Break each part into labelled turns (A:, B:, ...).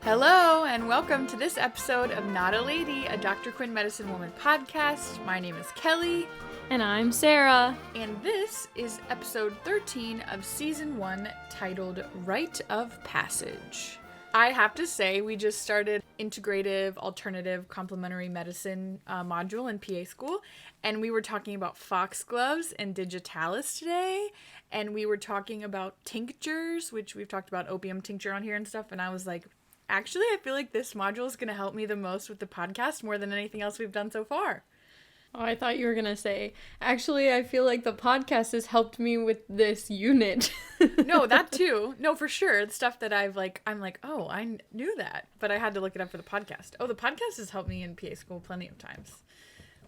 A: Hello, and welcome to this episode of Not a Lady, a Dr. Quinn Medicine Woman podcast. My name is Kelly.
B: And I'm Sarah.
A: And this is episode 13 of season 1, titled Rite of Passage. I have to say, we just started integrative, alternative, complementary medicine module in PA school, and we were talking about foxgloves and digitalis today, and we were talking about tinctures, which we've talked about opium tincture on here and stuff, and I was like, actually, I feel like this module is going to help me the most with the podcast more than anything else we've done so far.
B: Oh, I thought you were going to say, actually, I feel like the podcast has helped me with this unit.
A: No, that too. No, for sure. The stuff that I'm like, oh, I knew that, but I had to look it up for the podcast. Oh, the podcast has helped me in PA school plenty of times.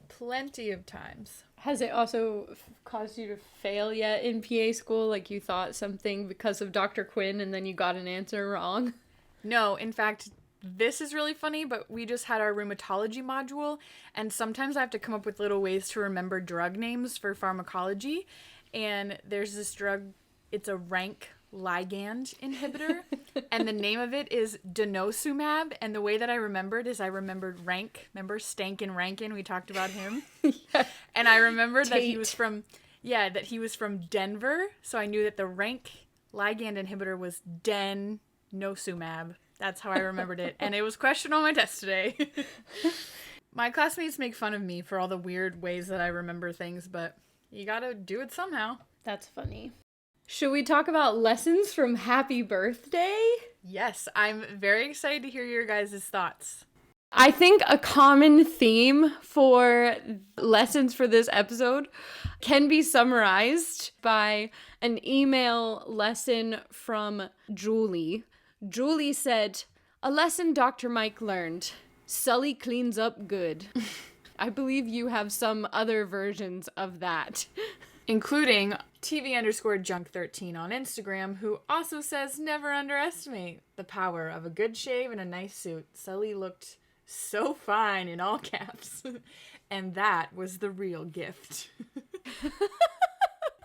A: Plenty of times.
B: Has it also caused you to fail yet in PA school? Like you thought something because of Dr. Quinn and then you got an answer wrong?
A: No, in fact, this is really funny, but we just had our rheumatology module, and sometimes I have to come up with little ways to remember drug names for pharmacology, and there's this drug, it's a rank ligand inhibitor, and the name of it is denosumab, and the way that I remembered is I remembered Rank, remember Stank and Rankin, we talked about him,
B: Yeah.
A: And I remembered that he was from Denver, so I knew that the rank ligand inhibitor was denosumab. That's how I remembered it. And it was questioned on my test today. My classmates make fun of me for all the weird ways that I remember things, but you gotta do it somehow.
B: That's funny. Should we talk about lessons from Happy Birthday?
A: Yes, I'm very excited to hear your guys' thoughts.
B: I think a common theme for lessons for this episode can be summarized by an email lesson from Julie. Julie said, "A lesson Dr. Mike learned. Sully cleans up good." I believe you have some other versions of that.
A: Including TV_junk13 on Instagram, who also says never underestimate the power of a good shave and a nice suit. Sully looked so fine in all caps. And that was the real gift.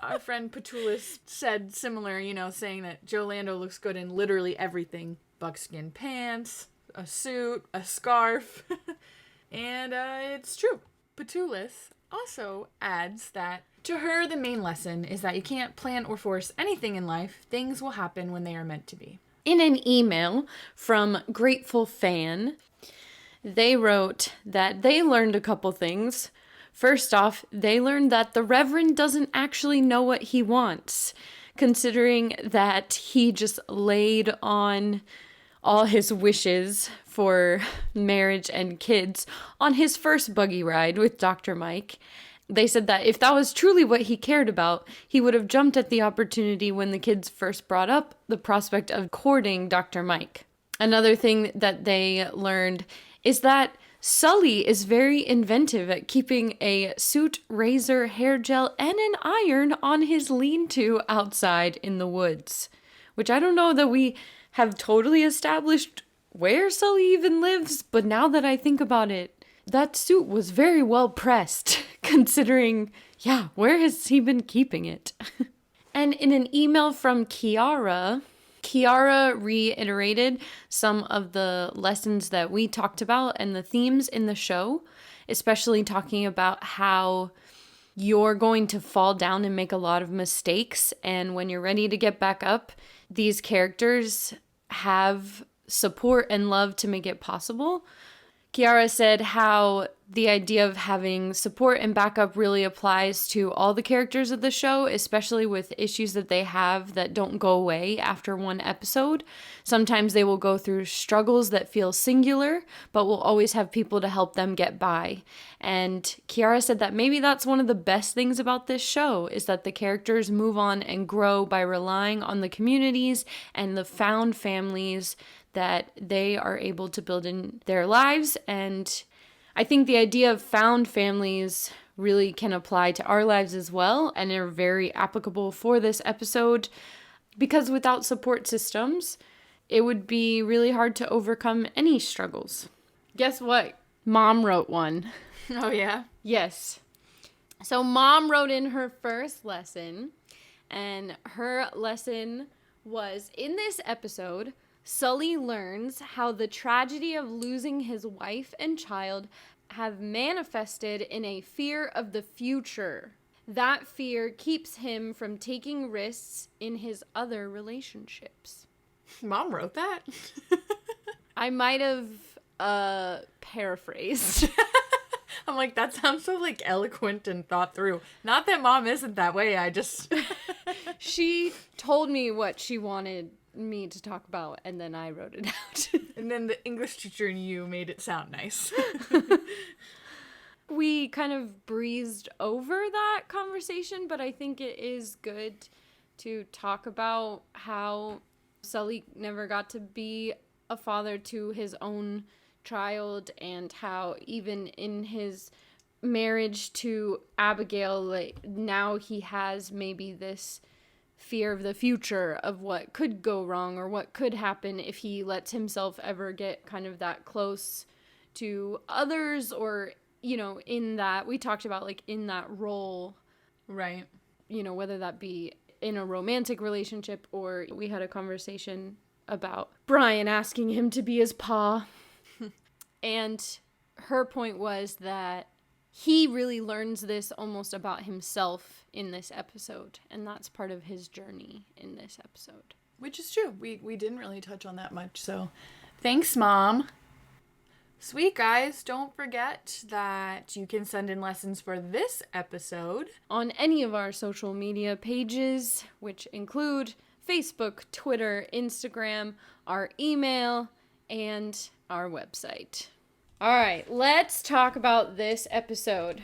A: Our friend Petulus said similar, saying that Joe Lando looks good in literally everything. Buckskin pants, a suit, a scarf. And it's true. Petulus also adds that to her, the main lesson is that you can't plan or force anything in life. Things will happen when they are meant to be.
B: In an email from Grateful Fan, they wrote that they learned a couple things. First off, they learned that the Reverend doesn't actually know what he wants, considering that he just laid on all his wishes for marriage and kids on his first buggy ride with Dr. Mike. They said that if that was truly what he cared about, he would have jumped at the opportunity when the kids first brought up the prospect of courting Dr. Mike. Another thing that they learned is that Sully is very inventive at keeping a suit, razor, hair gel, and an iron on his lean-to outside in the woods. Which I don't know that we have totally established where Sully even lives, but now that I think about it, that suit was very well pressed, considering, where has he been keeping it? And in an email from Kiara reiterated some of the lessons that we talked about and the themes in the show, especially talking about how you're going to fall down and make a lot of mistakes. And when you're ready to get back up, these characters have support and love to make it possible. Kiara said how the idea of having support and backup really applies to all the characters of the show, especially with issues that they have that don't go away after one episode. Sometimes they will go through struggles that feel singular, but will always have people to help them get by. And Kiara said that maybe that's one of the best things about this show, is that the characters move on and grow by relying on the communities and the found families that they are able to build in their lives. And I think the idea of found families really can apply to our lives as well, and are very applicable for this episode, because without support systems, it would be really hard to overcome any struggles. Guess what? Mom wrote one.
A: Oh, yeah?
B: Yes. So Mom wrote in her first lesson, and her lesson was, in this episode, Sully learns how the tragedy of losing his wife and child have manifested in a fear of the future. That fear keeps him from taking risks in his other relationships.
A: Mom wrote that?
B: I might have paraphrased.
A: I'm like, that sounds so, like, eloquent and thought through. Not that Mom isn't that way, I just...
B: She told me what she wanted me to talk about, and then I wrote it out.
A: And then the English teacher and you made it sound nice.
B: We kind of breezed over that conversation, but I think it is good to talk about how Sully never got to be a father to his own child, and how even in his marriage to Abigail, like, now he has maybe this fear of the future of what could go wrong or what could happen if he lets himself ever get kind of that close to others, or, you know, in that, we talked about, like, in that role.
A: Right.
B: You know, whether that be in a romantic relationship, or we had a conversation about Brian asking him to be his pa. And her point was that he really learns this almost about himself in this episode, and that's part of his journey in this episode.
A: Which is true. We didn't really touch on that much, so thanks, Mom. Sweet, guys. Don't forget that you can send in lessons for this episode
B: on any of our social media pages, which include Facebook, Twitter, Instagram, our email, and our website. All right, let's talk about this episode.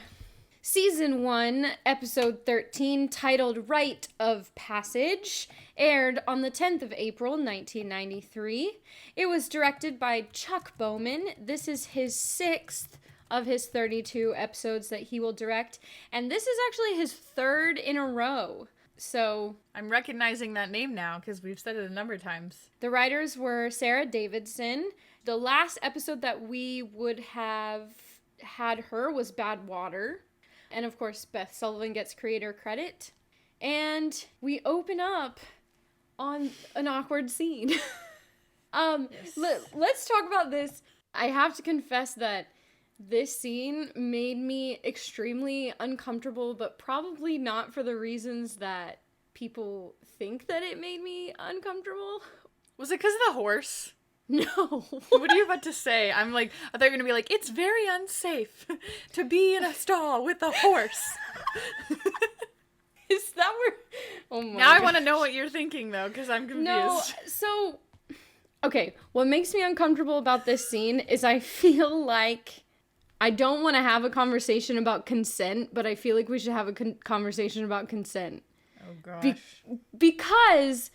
B: Season 1, episode 13, titled Rite of Passage, aired on the 10th of April, 1993. It was directed by Chuck Bowman. This is his 6th of his 32 episodes that he will direct, and this is actually his 3rd in a row. So
A: I'm recognizing that name now because we've said it a number of times.
B: The writers were Sarah Davidson. The last episode that we would have had her was Bad Water. And of course, Beth Sullivan gets creator credit. And we open up on an awkward scene.
A: Yes.
B: Let's talk about this. I have to confess that this scene made me extremely uncomfortable, but probably not for the reasons that people think that it made me uncomfortable.
A: Was it because of the horse?
B: No.
A: What are you about to say? I thought you were going to be like, it's very unsafe to be in a stall with a horse.
B: Is that where... Oh my
A: Now gosh. I want to know what you're thinking, though, because I'm confused.
B: No, so... Okay, what makes me uncomfortable about this scene is I feel like I don't want to have a conversation about consent, but I feel like we should have a conversation about consent.
A: Oh, gosh.
B: Because...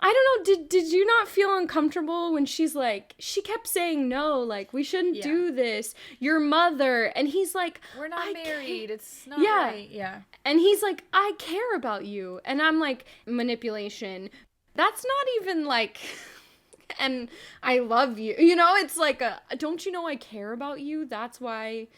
B: I don't know, did you not feel uncomfortable when she's like, she kept saying no, like, we shouldn't do this, your mother, and he's like,
A: we're not married, it's not right, yeah.
B: And he's like, I care about you, and I'm like, manipulation, that's not even like, and I love you, you know, it's like, don't you know I care about you, that's why,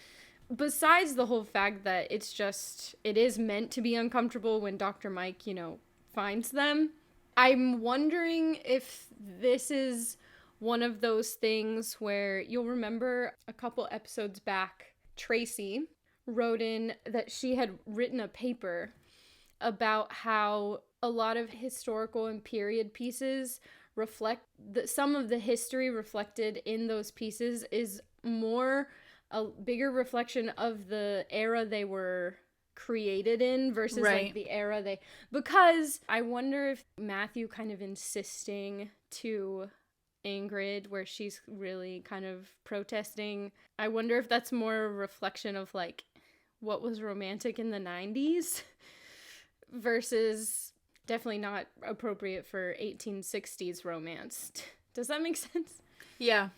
B: besides the whole fact that it's just, it is meant to be uncomfortable when Dr. Mike, you know, finds them. I'm wondering if this is one of those things where you'll remember a couple episodes back, Tracy wrote in that she had written a paper about how a lot of historical and period pieces reflect that some of the history reflected in those pieces is more a bigger reflection of the era they were created in versus like the era they, because I wonder if Matthew kind of insisting to Ingrid where she's really kind of protesting, I wonder if that's more a reflection of like what was romantic in the 90s versus definitely not appropriate for 1860s romance. Does that make sense?
A: Yeah.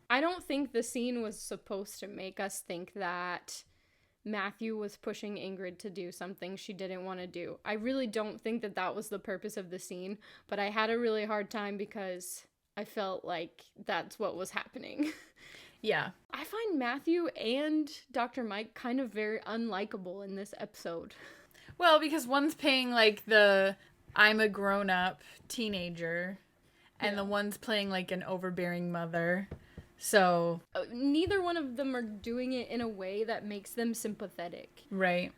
B: I don't think the scene was supposed to make us think that Matthew was pushing Ingrid to do something she didn't want to do. I really don't think that that was the purpose of the scene, but I had a really hard time because I felt like that's what was happening.
A: Yeah.
B: I find Matthew and Dr. Mike kind of very unlikable in this episode.
A: Well, because one's paying like the I'm a grown-up teenager, and the one's playing like an overbearing mother. So
B: neither one of them are doing it in a way that makes them sympathetic.
A: Right.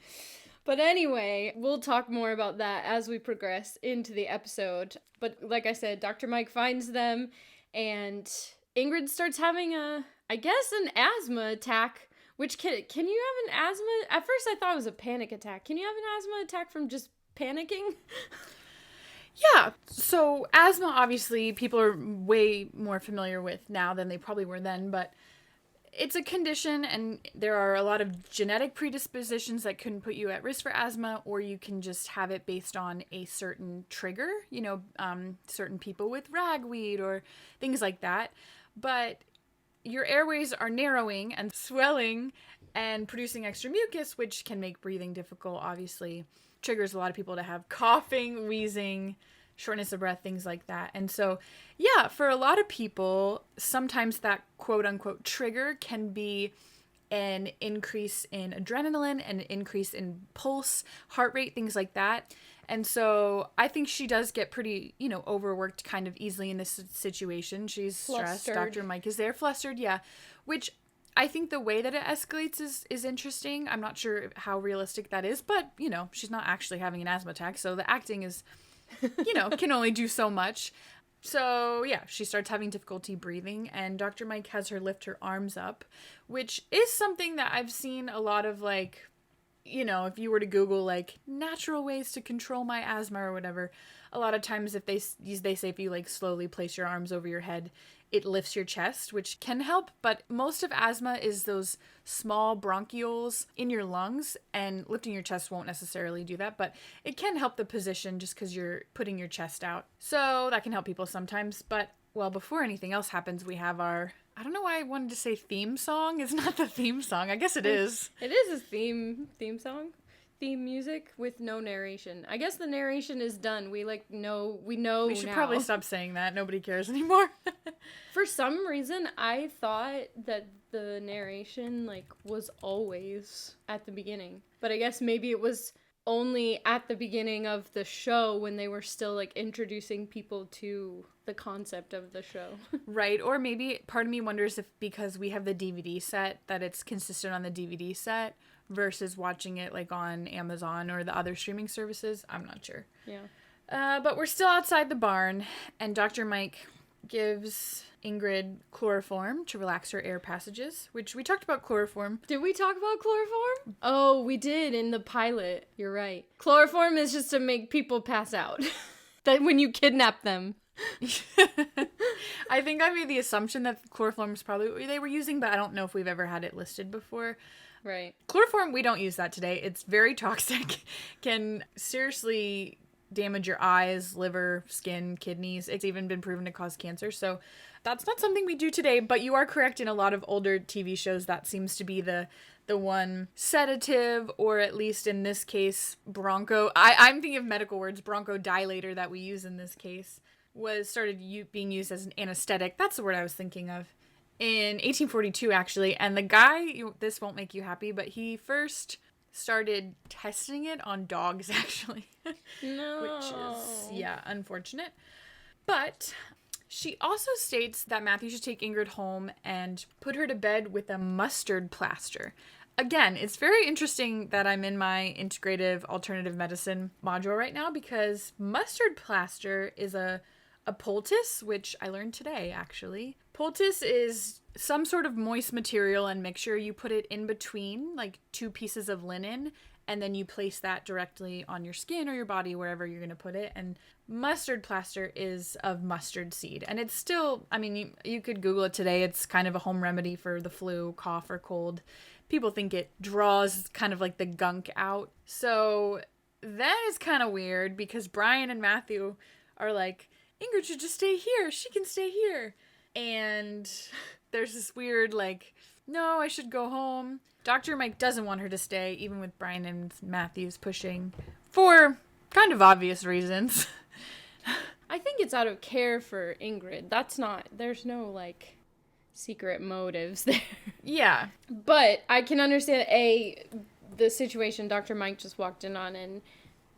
B: But anyway, we'll talk more about that as we progress into the episode. But like I said, Dr. Mike finds them, and Ingrid starts having an asthma attack. Which, can you have an asthma? At first I thought it was a panic attack. Can you have an asthma attack from just panicking?
A: Yeah. So asthma, obviously, people are way more familiar with now than they probably were then, but it's a condition, and there are a lot of genetic predispositions that can put you at risk for asthma, or you can just have it based on a certain trigger, certain people with ragweed or things like that. But your airways are narrowing and swelling and producing extra mucus, which can make breathing difficult, obviously. Triggers a lot of people to have coughing, wheezing, shortness of breath, things like that. And so, yeah, for a lot of people, sometimes that quote-unquote trigger can be an increase in adrenaline, an increase in pulse, heart rate, things like that. And so I think she does get pretty, overworked kind of easily in this situation. She's stressed. Dr. Mike is there, flustered, yeah. Which I think the way that it escalates is interesting. I'm not sure how realistic that is, but, she's not actually having an asthma attack. So the acting is, can only do so much. So, yeah, she starts having difficulty breathing, and Dr. Mike has her lift her arms up, which is something that I've seen a lot of, if you were to Google, natural ways to control my asthma or whatever, a lot of times if they say if you, slowly place your arms over your head, it lifts your chest, which can help, but most of asthma is those small bronchioles in your lungs, and lifting your chest won't necessarily do that, but it can help the position just because you're putting your chest out. So that can help people sometimes, but, well, before anything else happens, we have our, I don't know why I wanted to say theme song. It's not the theme song. I guess it is.
B: It is a theme song. Theme music with no narration. I guess the narration is done. We know
A: We should probably stop saying that. Nobody cares anymore.
B: For some reason, I thought that the narration was always at the beginning. But I guess maybe it was only at the beginning of the show when they were still introducing people to the concept of the show.
A: Right. Or maybe part of me wonders if because we have the DVD set that it's consistent on the DVD set versus watching it on Amazon or the other streaming services. I'm not sure.
B: Yeah.
A: But we're still outside the barn, and Dr. Mike gives Ingrid chloroform to relax her air passages, which we talked about chloroform.
B: Did we talk about chloroform? Oh, we did in the pilot. You're right. Chloroform is just to make people pass out. That when you kidnap them.
A: I think I made the assumption that chloroform is probably what they were using, but I don't know if we've ever had it listed before.
B: Right.
A: Chloroform, we don't use that today. It's very toxic. Can seriously damage your eyes, liver, skin, kidneys. It's even been proven to cause cancer. So that's not something we do today, but you are correct. In a lot of older TV shows, that seems to be the one sedative, or at least in this case, I'm thinking of medical words, bronchodilator that we use in this case, started being used as an anesthetic. That's the word I was thinking of. In 1842, actually, and the guy, this won't make you happy, but he first started testing it on dogs, actually.
B: No.
A: Which is, yeah, unfortunate. But she also states that Matthew should take Ingrid home and put her to bed with a mustard plaster. Again, it's very interesting that I'm in my integrative alternative medicine module right now, because mustard plaster is a poultice, which I learned today, actually. Poultice is some sort of moist material and mixture. You put it in between, two pieces of linen, and then you place that directly on your skin or your body, wherever you're going to put it. And mustard plaster is of mustard seed. And it's still, you could Google it today. It's kind of a home remedy for the flu, cough, or cold. People think it draws kind of the gunk out. So that is kind of weird, because Brian and Matthew are Ingrid should just stay here. She can stay here. And there's this weird, no, I should go home. Dr. Mike doesn't want her to stay, even with Brian and Matthew's pushing, for kind of obvious reasons.
B: I think it's out of care for Ingrid. There's no, secret motives there.
A: Yeah.
B: But I can understand, the situation Dr. Mike just walked in on, and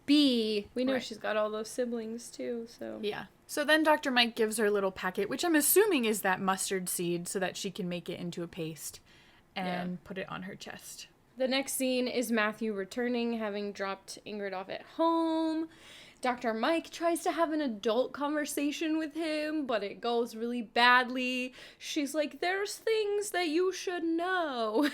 B: B, we know
A: Right.
B: she's got all those siblings too, so.
A: Yeah. So then Dr. Mike gives her a little packet, which I'm assuming is that mustard seed, so that she can make it into a paste and put it on her chest.
B: The next scene is Matthew returning, having dropped Ingrid off at home. Dr. Mike tries to have an adult conversation with him, but it goes really badly. She's like, there's things that you should know.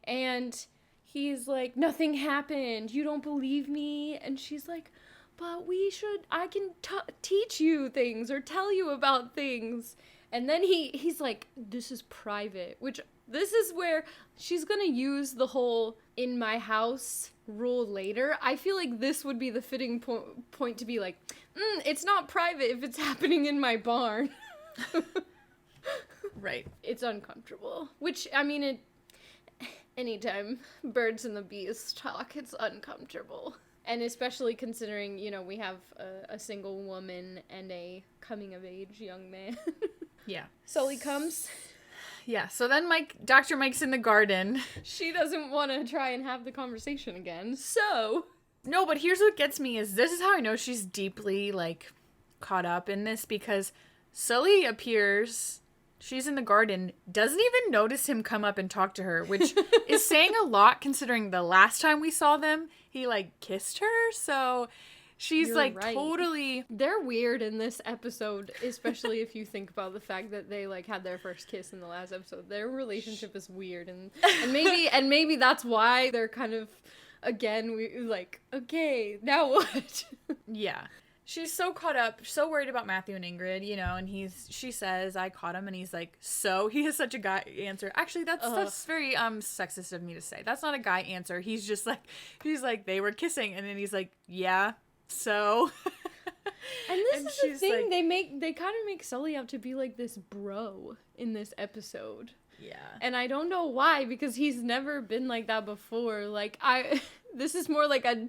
B: And he's like, nothing happened. You don't believe me? And she's like, but I can teach you things or tell you about things. And then he's like, this is private, which this is where she's gonna use the whole in my house rule later. I feel like this would be the fitting point to be like, it's not private if it's happening in my barn.
A: Right.
B: It's uncomfortable. Which, I mean, anytime birds and the bees talk, it's uncomfortable. And especially considering, you know, we have a single woman and a coming-of-age young man.
A: Yeah.
B: Sully comes.
A: Yeah, so then Dr. Mike's in the garden.
B: She doesn't want to try and have the conversation again, so...
A: No, but here's what gets me is this is how I know she's deeply, like, caught up in this, because Sully appears, she's in the garden, doesn't even notice him come up and talk to her, which is saying a lot considering the last time we saw them, he, like, kissed her, so... She's,
B: You're right.
A: totally...
B: They're weird in this episode, especially if you think about the fact that they, like, had their first kiss in the last episode. Their relationship is weird, and maybe that's why they're kind of, again, okay, now what?
A: Yeah. She's so caught up, so worried about Matthew and Ingrid, you know, and she says, I caught him, and he's like, so? He has such a guy answer. Actually, that's very, sexist of me to say. That's not a guy answer. He's just like, they were kissing, and then he's like, yeah. So,
B: and this is the thing, like, they kind of make Sully out to be like this bro in this episode.
A: Yeah.
B: And I don't know why, because he's never been like that before. Like, this is more like a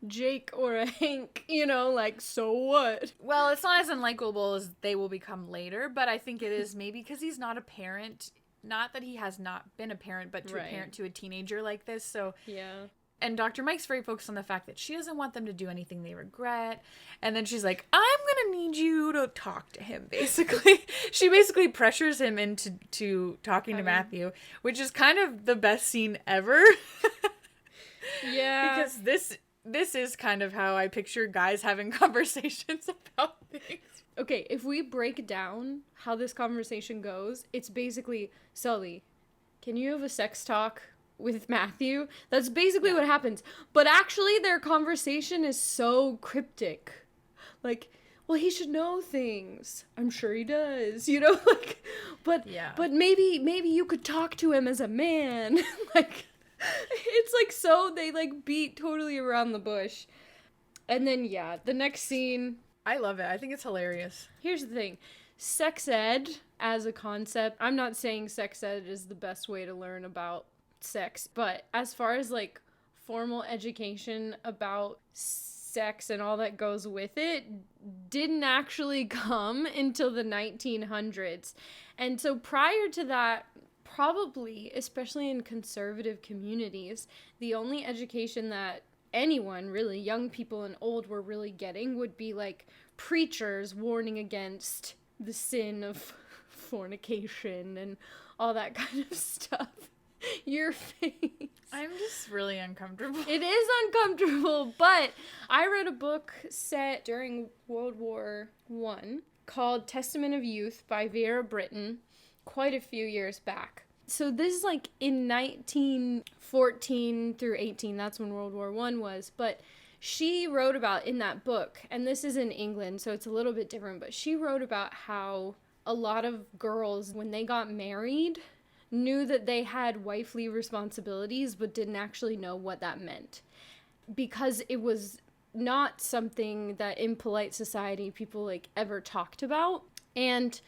B: Jake or a Hank, you know, like, so what?
A: Well, it's not as unlikable as they will become later, but I think it is maybe because he's not a parent. Not that he has not been a parent, but to a parent to a teenager like this, so...
B: Yeah.
A: And Dr. Mike's very focused on the fact that she doesn't want them to do anything they regret. And then she's like, I'm going to need you to talk to him, basically. She basically pressures him into talking to Matthew, which is kind of the best scene ever.
B: Yeah.
A: Because this is kind of how I picture guys having conversations about things.
B: Okay, if we break down how this conversation goes, it's basically, Sully, can you have a sex talk with Matthew? That's basically what happens. But actually their conversation is so cryptic. Like, well, he should know things. I'm sure he does, you know, like, but maybe you could talk to him as a man. Like, it's like, so they like beat totally around the bush. And then, yeah, the next scene.
A: I love it. I think it's hilarious.
B: Here's the thing. Sex ed as a concept, I'm not saying sex ed is the best way to learn about sex, but as far as like formal education about sex and all that goes with it, didn't actually come until the 1900s. And so prior to that, probably, especially in conservative communities, the only education that anyone, really, young people and old, were really getting would be like preachers warning against the sin of fornication and all that kind of stuff. Your face.
A: I'm just really uncomfortable.
B: It is uncomfortable, but I read a book set during World War I called Testament of Youth by Vera Brittain quite a few years back. So this is like in 1914 through 18, that's when World War I was, but she wrote about in that book, and this is in England, so it's a little bit different, but she wrote about how a lot of girls, when they got married, knew that they had wifely responsibilities, but didn't actually know what that meant. Because it was not something that in polite society people like ever talked about. And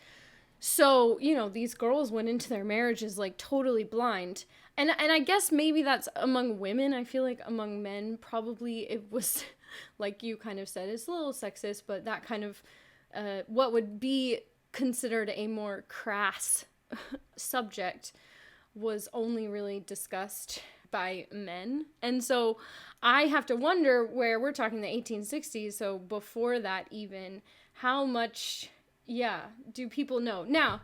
B: so, you know, these girls went into their marriages like totally blind. And I guess maybe that's among women. I feel like among men, probably it was, like you kind of said, it's a little sexist, but that kind of, what would be considered a more crass subject was only really discussed by men. And so I have to wonder, where we're talking the 1860s, so before that even, how much, do people know? Now,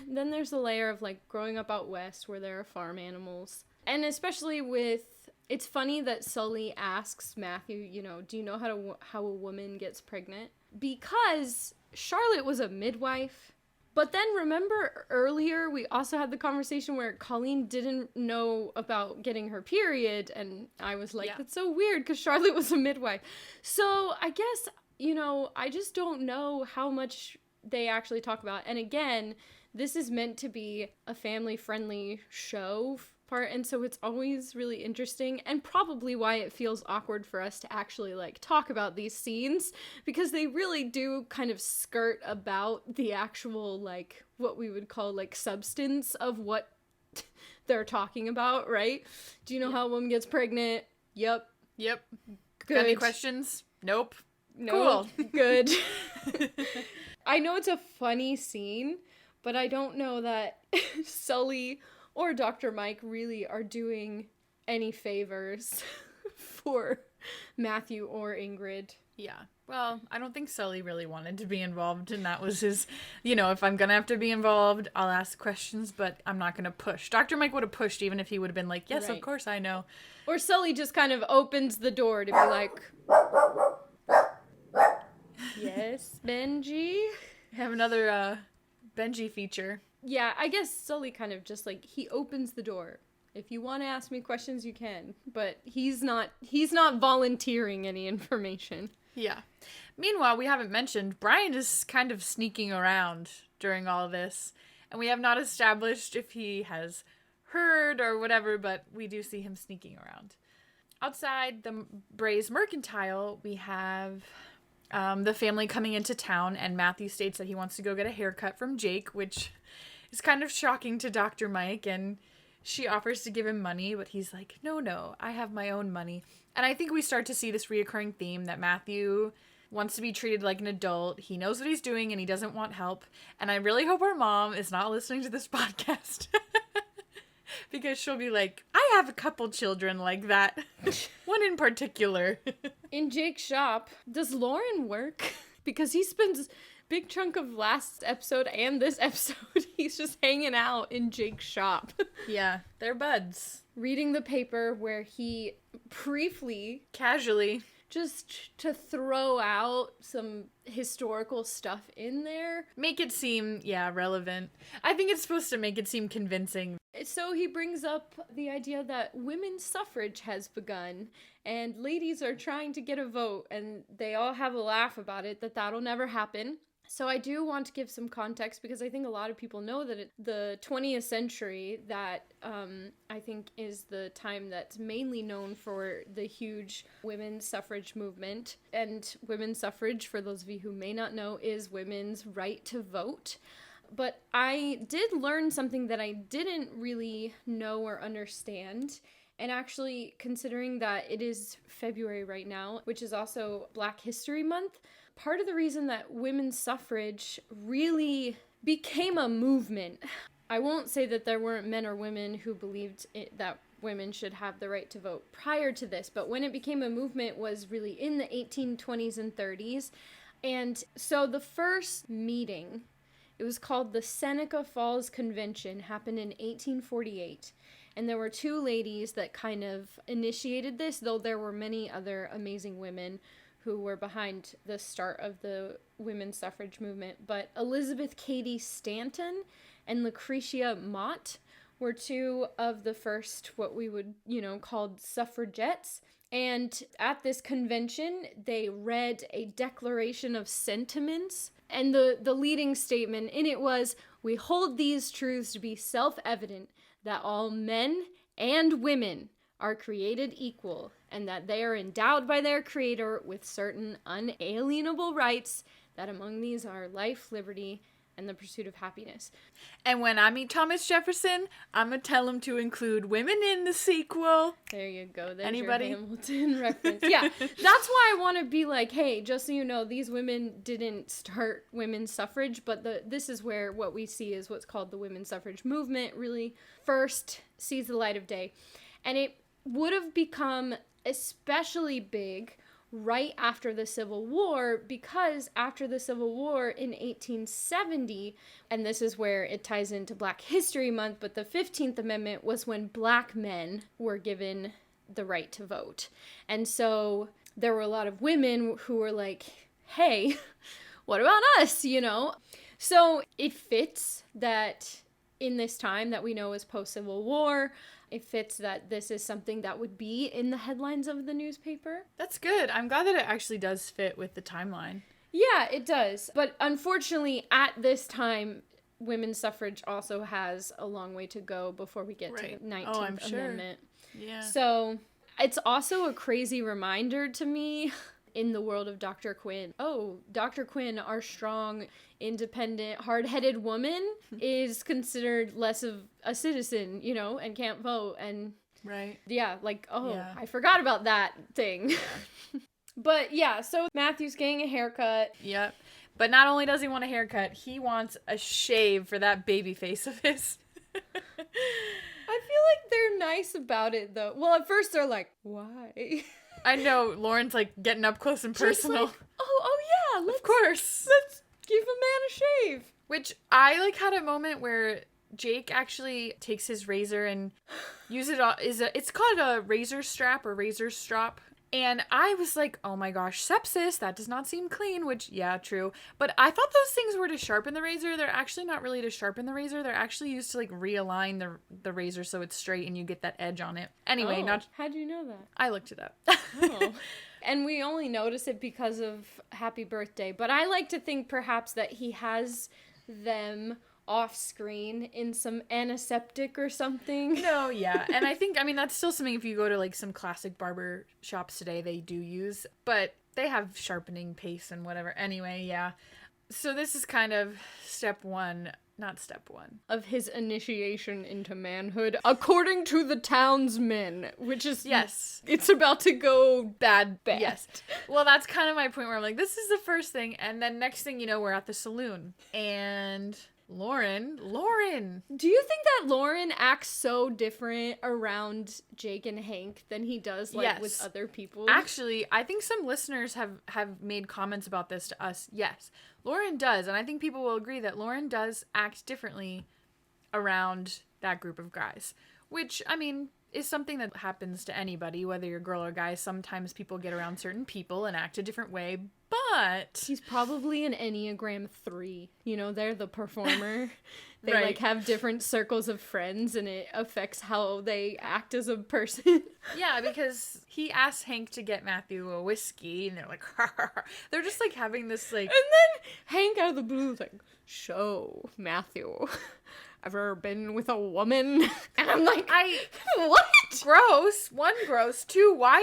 B: then there's the layer of, like, growing up out west where there are farm animals. And especially with, it's funny that Sully asks Matthew, you know, do you know how a woman gets pregnant? Because Charlotte was a midwife. But then remember earlier we also had the conversation where Colleen didn't know about getting her period, and I was like, that's so weird because Charlotte was a midwife. So I guess, you know, I just don't know how much they actually talk about. And again, this is meant to be a family-friendly show part, and so it's always really interesting, and probably why it feels awkward for us to actually, like, talk about these scenes, because they really do kind of skirt about the actual, like, what we would call, like, substance of what they're talking about, right? Do you know how a woman gets pregnant? Yep.
A: Good. Got any questions? Nope.
B: Cool. Good.
A: I know it's a funny scene, but I don't know that Sully or Dr. Mike really are doing any favors for Matthew or Ingrid. Yeah. Well, I don't think Sully really wanted to be involved, and that was his, you know, if I'm going to have to be involved, I'll ask questions, but I'm not going to push. Dr. Mike would have pushed even if he would have been like, yes, Of course I know.
B: Or Sully just kind of opens the door to be like, yes, Benji?
A: Have another Benji feature.
B: Yeah, I guess Sully kind of just, like, he opens the door. If you want to ask me questions, you can. But he's not volunteering any information.
A: Yeah. Meanwhile, we haven't mentioned, Brian is kind of sneaking around during all this. And we have not established if he has heard or whatever, but we do see him sneaking around. Outside the Bray's Mercantile, we have the family coming into town, and Matthew states that he wants to go get a haircut from Jake, which is kind of shocking to Dr. Mike, and she offers to give him money, but he's like, no, I have my own money. And I think we start to see this reoccurring theme that Matthew wants to be treated like an adult. He knows what he's doing, and he doesn't want help. And I really hope our mom is not listening to this podcast. Because she'll be like, I have a couple children like that. One in particular.
B: In Jake's shop, does Lauren work? Because he spends big chunk of last episode and this episode, he's just hanging out in Jake's shop.
A: Yeah, they're buds.
B: Reading the paper where he briefly,
A: casually,
B: just to throw out some historical stuff in there.
A: Make it seem, relevant. I think it's supposed to make it seem convincing.
B: So he brings up the idea that women's suffrage has begun, and ladies are trying to get a vote, and they all have a laugh about it, that'll never happen. So I do want to give some context, because I think a lot of people know that the 20th century, that I think is the time that's mainly known for the huge women's suffrage movement. And women's suffrage, for those of you who may not know, is women's right to vote. But I did learn something that I didn't really know or understand. And actually, considering that it is February right now, which is also Black History Month, part of the reason that women's suffrage really became a movement, I won't say that there weren't men or women who believed that women should have the right to vote prior to this, but when it became a movement was really in the 1820s and 30s. And so the first meeting, it was called the Seneca Falls Convention, happened in 1848. And there were two ladies that kind of initiated this, though there were many other amazing women who were behind the start of the women's suffrage movement. But Elizabeth Cady Stanton and Lucretia Mott were two of the first, what we would, called suffragettes. And at this convention, they read a declaration of sentiments. And the leading statement in it was, "We hold these truths to be self-evident, that all men and women are created equal, and that they are endowed by their Creator with certain unalienable rights, that among these are life, liberty, and the pursuit of happiness."
A: And when I meet Thomas Jefferson, I'm going to tell him to include women in the sequel.
B: There you go. There's
A: Anybody?
B: Your Hamilton reference. Yeah, that's why I want to be like, hey, just so you know, these women didn't start women's suffrage, but this is where what we see is what's called the women's suffrage movement really first sees the light of day. And
C: would have become especially big right after the Civil War, because after the Civil War in 1870, and this is where it ties into Black History Month, but the 15th Amendment was when Black men were given the right to vote. And so there were a lot of women who were like, hey, what about us, you know? So it fits that in this time that we know is post-Civil War, it fits that this is something that would be in the headlines of the newspaper.
A: That's good. I'm glad that it actually does fit with the timeline.
C: Yeah, it does. But unfortunately, at this time, women's suffrage also has a long way to go before we get to the 19th Amendment.
A: Yeah.
C: So it's also a crazy reminder to me in the world of Dr. Quinn. Oh, Dr. Quinn, our strong, independent, hard-headed woman, is considered less of a citizen, you know, and can't vote. And
A: right.
C: Yeah, like, I forgot about that thing. Yeah. But yeah, so Matthew's getting a haircut.
A: Yep. But not only does he want a haircut, he wants a shave for that baby face of his.
C: I feel like they're nice about it, though. Well, at first they're like, why?
A: I know, Lauren's like getting up close and personal.
C: Like, oh yeah,
A: of course.
C: Let's give a man a shave.
A: Which I like had a moment where Jake actually takes his razor and uses it. It's called a razor strap or razor strop. And I was like, oh my gosh, sepsis, that does not seem clean, which, yeah, true. But I thought those things were to sharpen the razor. They're actually not really to sharpen the razor. They're actually used to, like, realign the razor so it's straight and you get that edge on it. Anyway,
C: how'd you know that?
A: I looked it up.
C: Oh. And we only notice it because of Happy Birthday. But I like to think perhaps that he has them off screen in some antiseptic or something.
A: No, yeah. And I think, that's still something if you go to like some classic barber shops today, they do use, but they have sharpening paste and whatever. Anyway, yeah. So this is kind of step one
C: of his initiation into manhood, according to the townsmen, which is,
A: yes,
C: it's about to go bad.
A: Yes. Well, that's kind of my point where I'm like, this is the first thing. And then next thing you know, we're at the saloon and Lauren.
C: Do you think that Lauren acts so different around Jake and Hank than he does with other people?
A: Actually, I think some listeners have made comments about this to us. Yes, Lauren does. And I think people will agree that Lauren does act differently around that group of guys, which, is something that happens to anybody, whether you're a girl or guy. Sometimes people get around certain people and act a different way, but
C: he's probably an Enneagram 3. You know, they're the performer. They
A: right.
C: have different circles of friends and it affects how they act as a person.
A: Yeah, because he asked Hank to get Matthew a whiskey and they're like, they're just like having this like.
C: And then Hank out of the blue is like, so Matthew, ever been with a woman? And I'm like, what?
A: Gross. One, gross. Two, why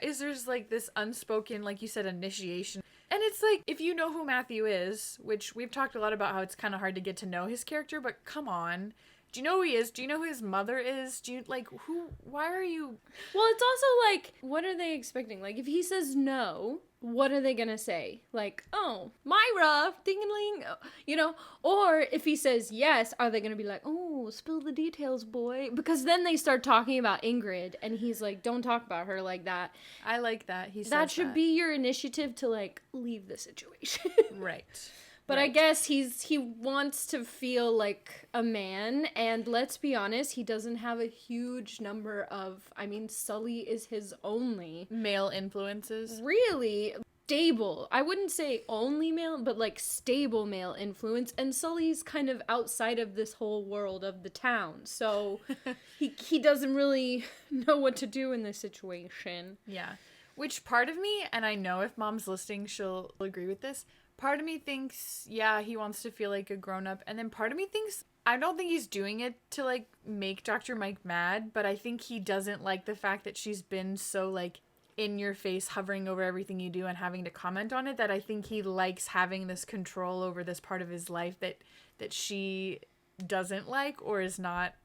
A: is there's like this unspoken, like you said, initiation? And it's like, if you know who Matthew is, which we've talked a lot about how it's kind of hard to get to know his character, but come on. Do you know who he is? Do you know who his mother is? Why are you?
C: Well, it's also like, what are they expecting? Like, if he says no, what are they gonna say? Like, oh, Myra, ding-a-ling, you know? Or if he says yes, are they gonna be like, oh, spill the details, boy? Because then they start talking about Ingrid, and he's like, don't talk about her like that.
A: I like that.
C: That should be your initiative to, like, leave the situation.
A: Right.
C: But right. I guess he wants to feel like a man, and let's be honest, he doesn't have a huge number of, Sully is his only
A: male influences.
C: Really stable. I wouldn't say only male, but like stable male influence, and Sully's kind of outside of this whole world of the town, so he doesn't really know what to do in this situation.
A: Yeah. Which part of me, and I know if Mom's listening, she'll agree with this, part of me thinks, yeah, he wants to feel like a grown-up. And then part of me thinks, I don't think he's doing it to, like, make Dr. Mike mad. But I think he doesn't like the fact that she's been so, like, in your face, hovering over everything you do and having to comment on it. That I think he likes having this control over this part of his life that she doesn't like or is not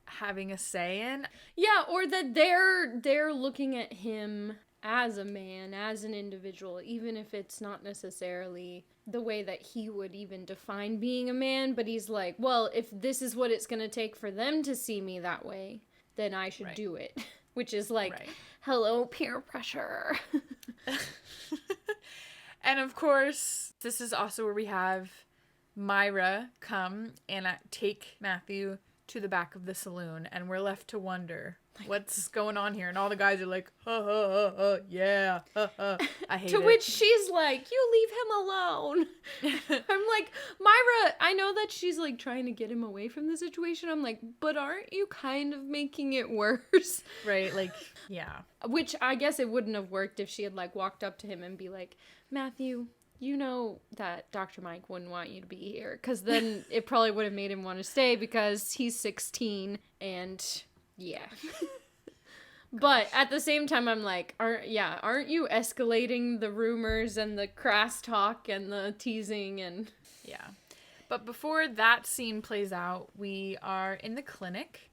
A: having a say in.
C: Yeah, or that they're looking at him as a man, as an individual, even if it's not necessarily the way that he would even define being a man, but he's like, well, if this is what it's going to take for them to see me that way, then I should
A: Right.
C: do it. Which is like,
A: Right.
C: hello, peer pressure.
A: And of course, this is also where we have Myra come and take Matthew to the back of the saloon, and we're left to wonder what's going on here. And all the guys are like, yeah, I hate
C: To
A: it.
C: which she's like, you leave him alone. I'm like, Myra, I know that she's like trying to get him away from the situation. I'm like, but aren't you kind of making it worse?
A: Right, like, yeah.
C: Which I guess it wouldn't have worked if she had like walked up to him and be like, Matthew, you know that Dr. Mike wouldn't want you to be here. Because then it probably would have made him want to stay because he's 16 and yeah. But at the same time, I'm like, aren't you escalating the rumors and the crass talk and the teasing and...
A: Yeah. But before that scene plays out, we are in the clinic,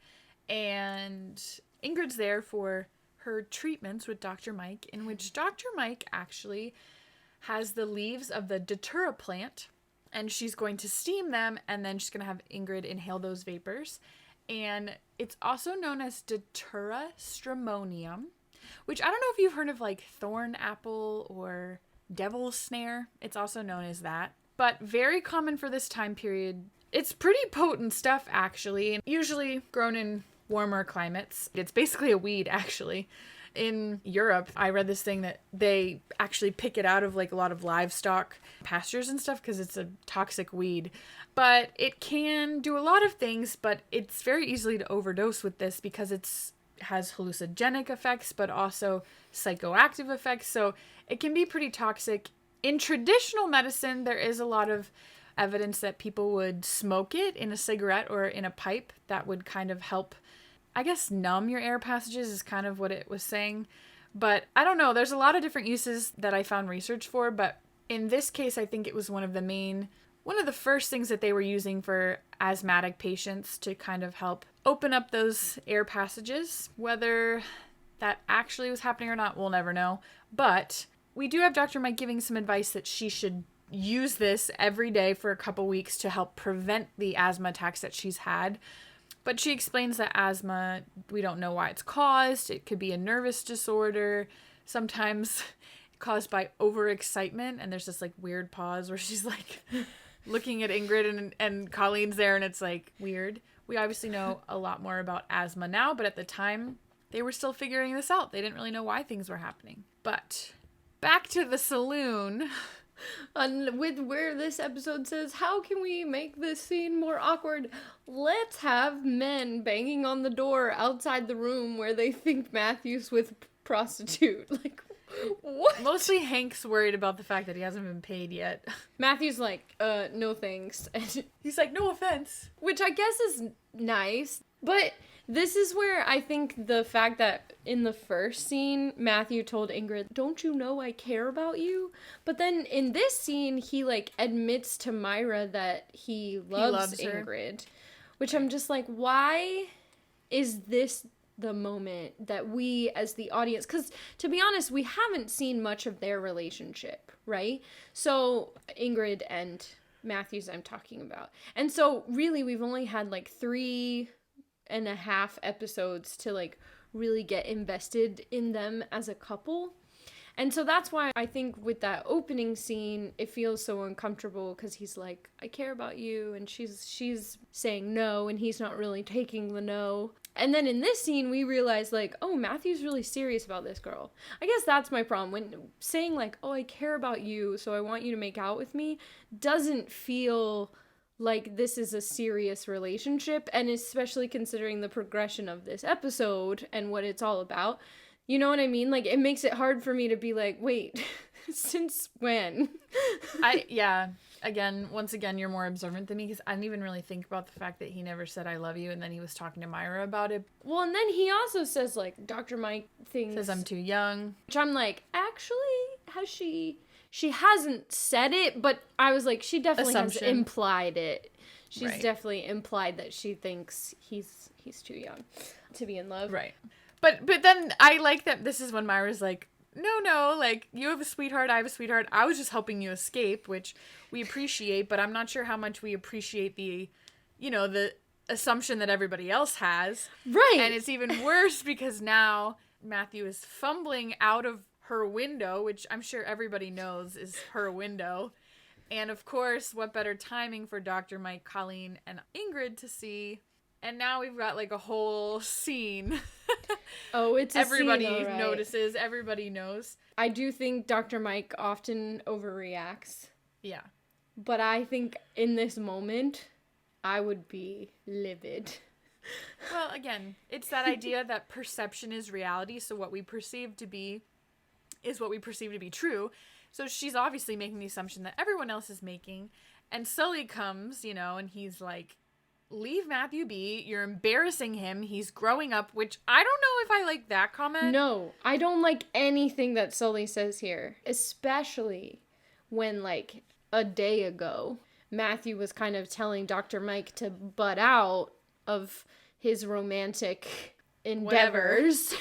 A: and Ingrid's there for her treatments with Dr. Mike, in which Dr. Mike actually has the leaves of the datura plant, and she's going to steam them, and then she's going to have Ingrid inhale those vapors. And it's also known as datura stramonium, which I don't know if you've heard of like thorn apple or devil's snare. It's also known as that. But very common for this time period. It's pretty potent stuff, actually, and usually grown in warmer climates. It's basically a weed, actually. In Europe, I read this thing that they actually pick it out of like a lot of livestock pastures and stuff because it's a toxic weed. But it can do a lot of things, but it's very easily to overdose with this because it's has hallucinogenic effects, but also psychoactive effects. So it can be pretty toxic. In traditional medicine, there is a lot of evidence that people would smoke it in a cigarette or in a pipe. That would kind of help, I guess, numb your air passages is kind of what it was saying. But I don't know. There's a lot of different uses that I found research for. But in this case, I think it was one of the first things that they were using for asthmatic patients to kind of help open up those air passages. Whether that actually was happening or not, we'll never know. But we do have Dr. Mike giving some advice that she should use this every day for a couple weeks to help prevent the asthma attacks that she's had. But she explains that asthma, we don't know why it's caused. It could be a nervous disorder, sometimes caused by overexcitement. And there's this like weird pause where she's like looking at Ingrid and Colleen's there, and it's like weird. We obviously know a lot more about asthma now, but at the time they were still figuring this out. They didn't really know why things were happening. But back to the saloon.
C: With where this episode says, how can we make this scene more awkward? Let's have men banging on the door outside the room where they think Matthew's with prostitute. Like, what?
A: Mostly Hank's worried about the fact that he hasn't been paid yet.
C: Matthew's like, no thanks.
A: He's like, no offense.
C: Which I guess is nice. But this is where I think the fact that in the first scene, Matthew told Ingrid, don't you know I care about you? But then in this scene, he like admits to Myra that he loves Ingrid. Which I'm just like, why is this the moment that we as the audience, because to be honest, we haven't seen much of their relationship, right? So Ingrid and Matthews I'm talking about. And so really we've only had like 3.5 episodes to like really get invested in them as a couple. And so that's why I think with that opening scene, it feels so uncomfortable because he's like, I care about you. And she's saying no, and he's not really taking the no. And then in this scene, we realize like, oh, Matthew's really serious about this girl. I guess that's my problem. When saying like, oh, I care about you, so I want you to make out with me, doesn't feel like this is a serious relationship. And especially considering the progression of this episode and what it's all about. You know what I mean? Like, it makes it hard for me to be like, wait, since when?
A: Once again, you're more observant than me because I didn't even really think about the fact that he never said I love you, and then he was talking to Myra about it.
C: Well, and then he also says, like, Dr. Mike thinks...
A: Says I'm too young.
C: Which I'm like, actually, has she... She hasn't said it, but I was like, she definitely has implied it. She's definitely implied that she thinks he's too young to be in love.
A: Right. But then I like that this is when Myra's like, no, like, you have a sweetheart, I have a sweetheart. I was just helping you escape, which we appreciate, but I'm not sure how much we appreciate the assumption that everybody else has.
C: Right.
A: And it's even worse because now Matthew is fumbling out of her window, which I'm sure everybody knows is her window. And of course, what better timing for Dr. Mike, Colleen, and Ingrid to see. And now we've got like a whole scene.
C: Oh, it's a
A: everybody
C: scene, all right.
A: notices, everybody knows.
C: I do think Dr. Mike often overreacts.
A: Yeah.
C: But I think in this moment, I would be livid.
A: Well, again, it's that idea that perception is reality, so what we perceive to be is what we perceive to be true. So she's obviously making the assumption that everyone else is making. And Sully comes, you know, and he's like, leave Matthew be. You're embarrassing him. He's growing up, which I don't know if I like that comment.
C: No, I don't like anything that Sully says here, especially when, like, a day ago, Matthew was kind of telling Dr. Mike to butt out of his romantic endeavors.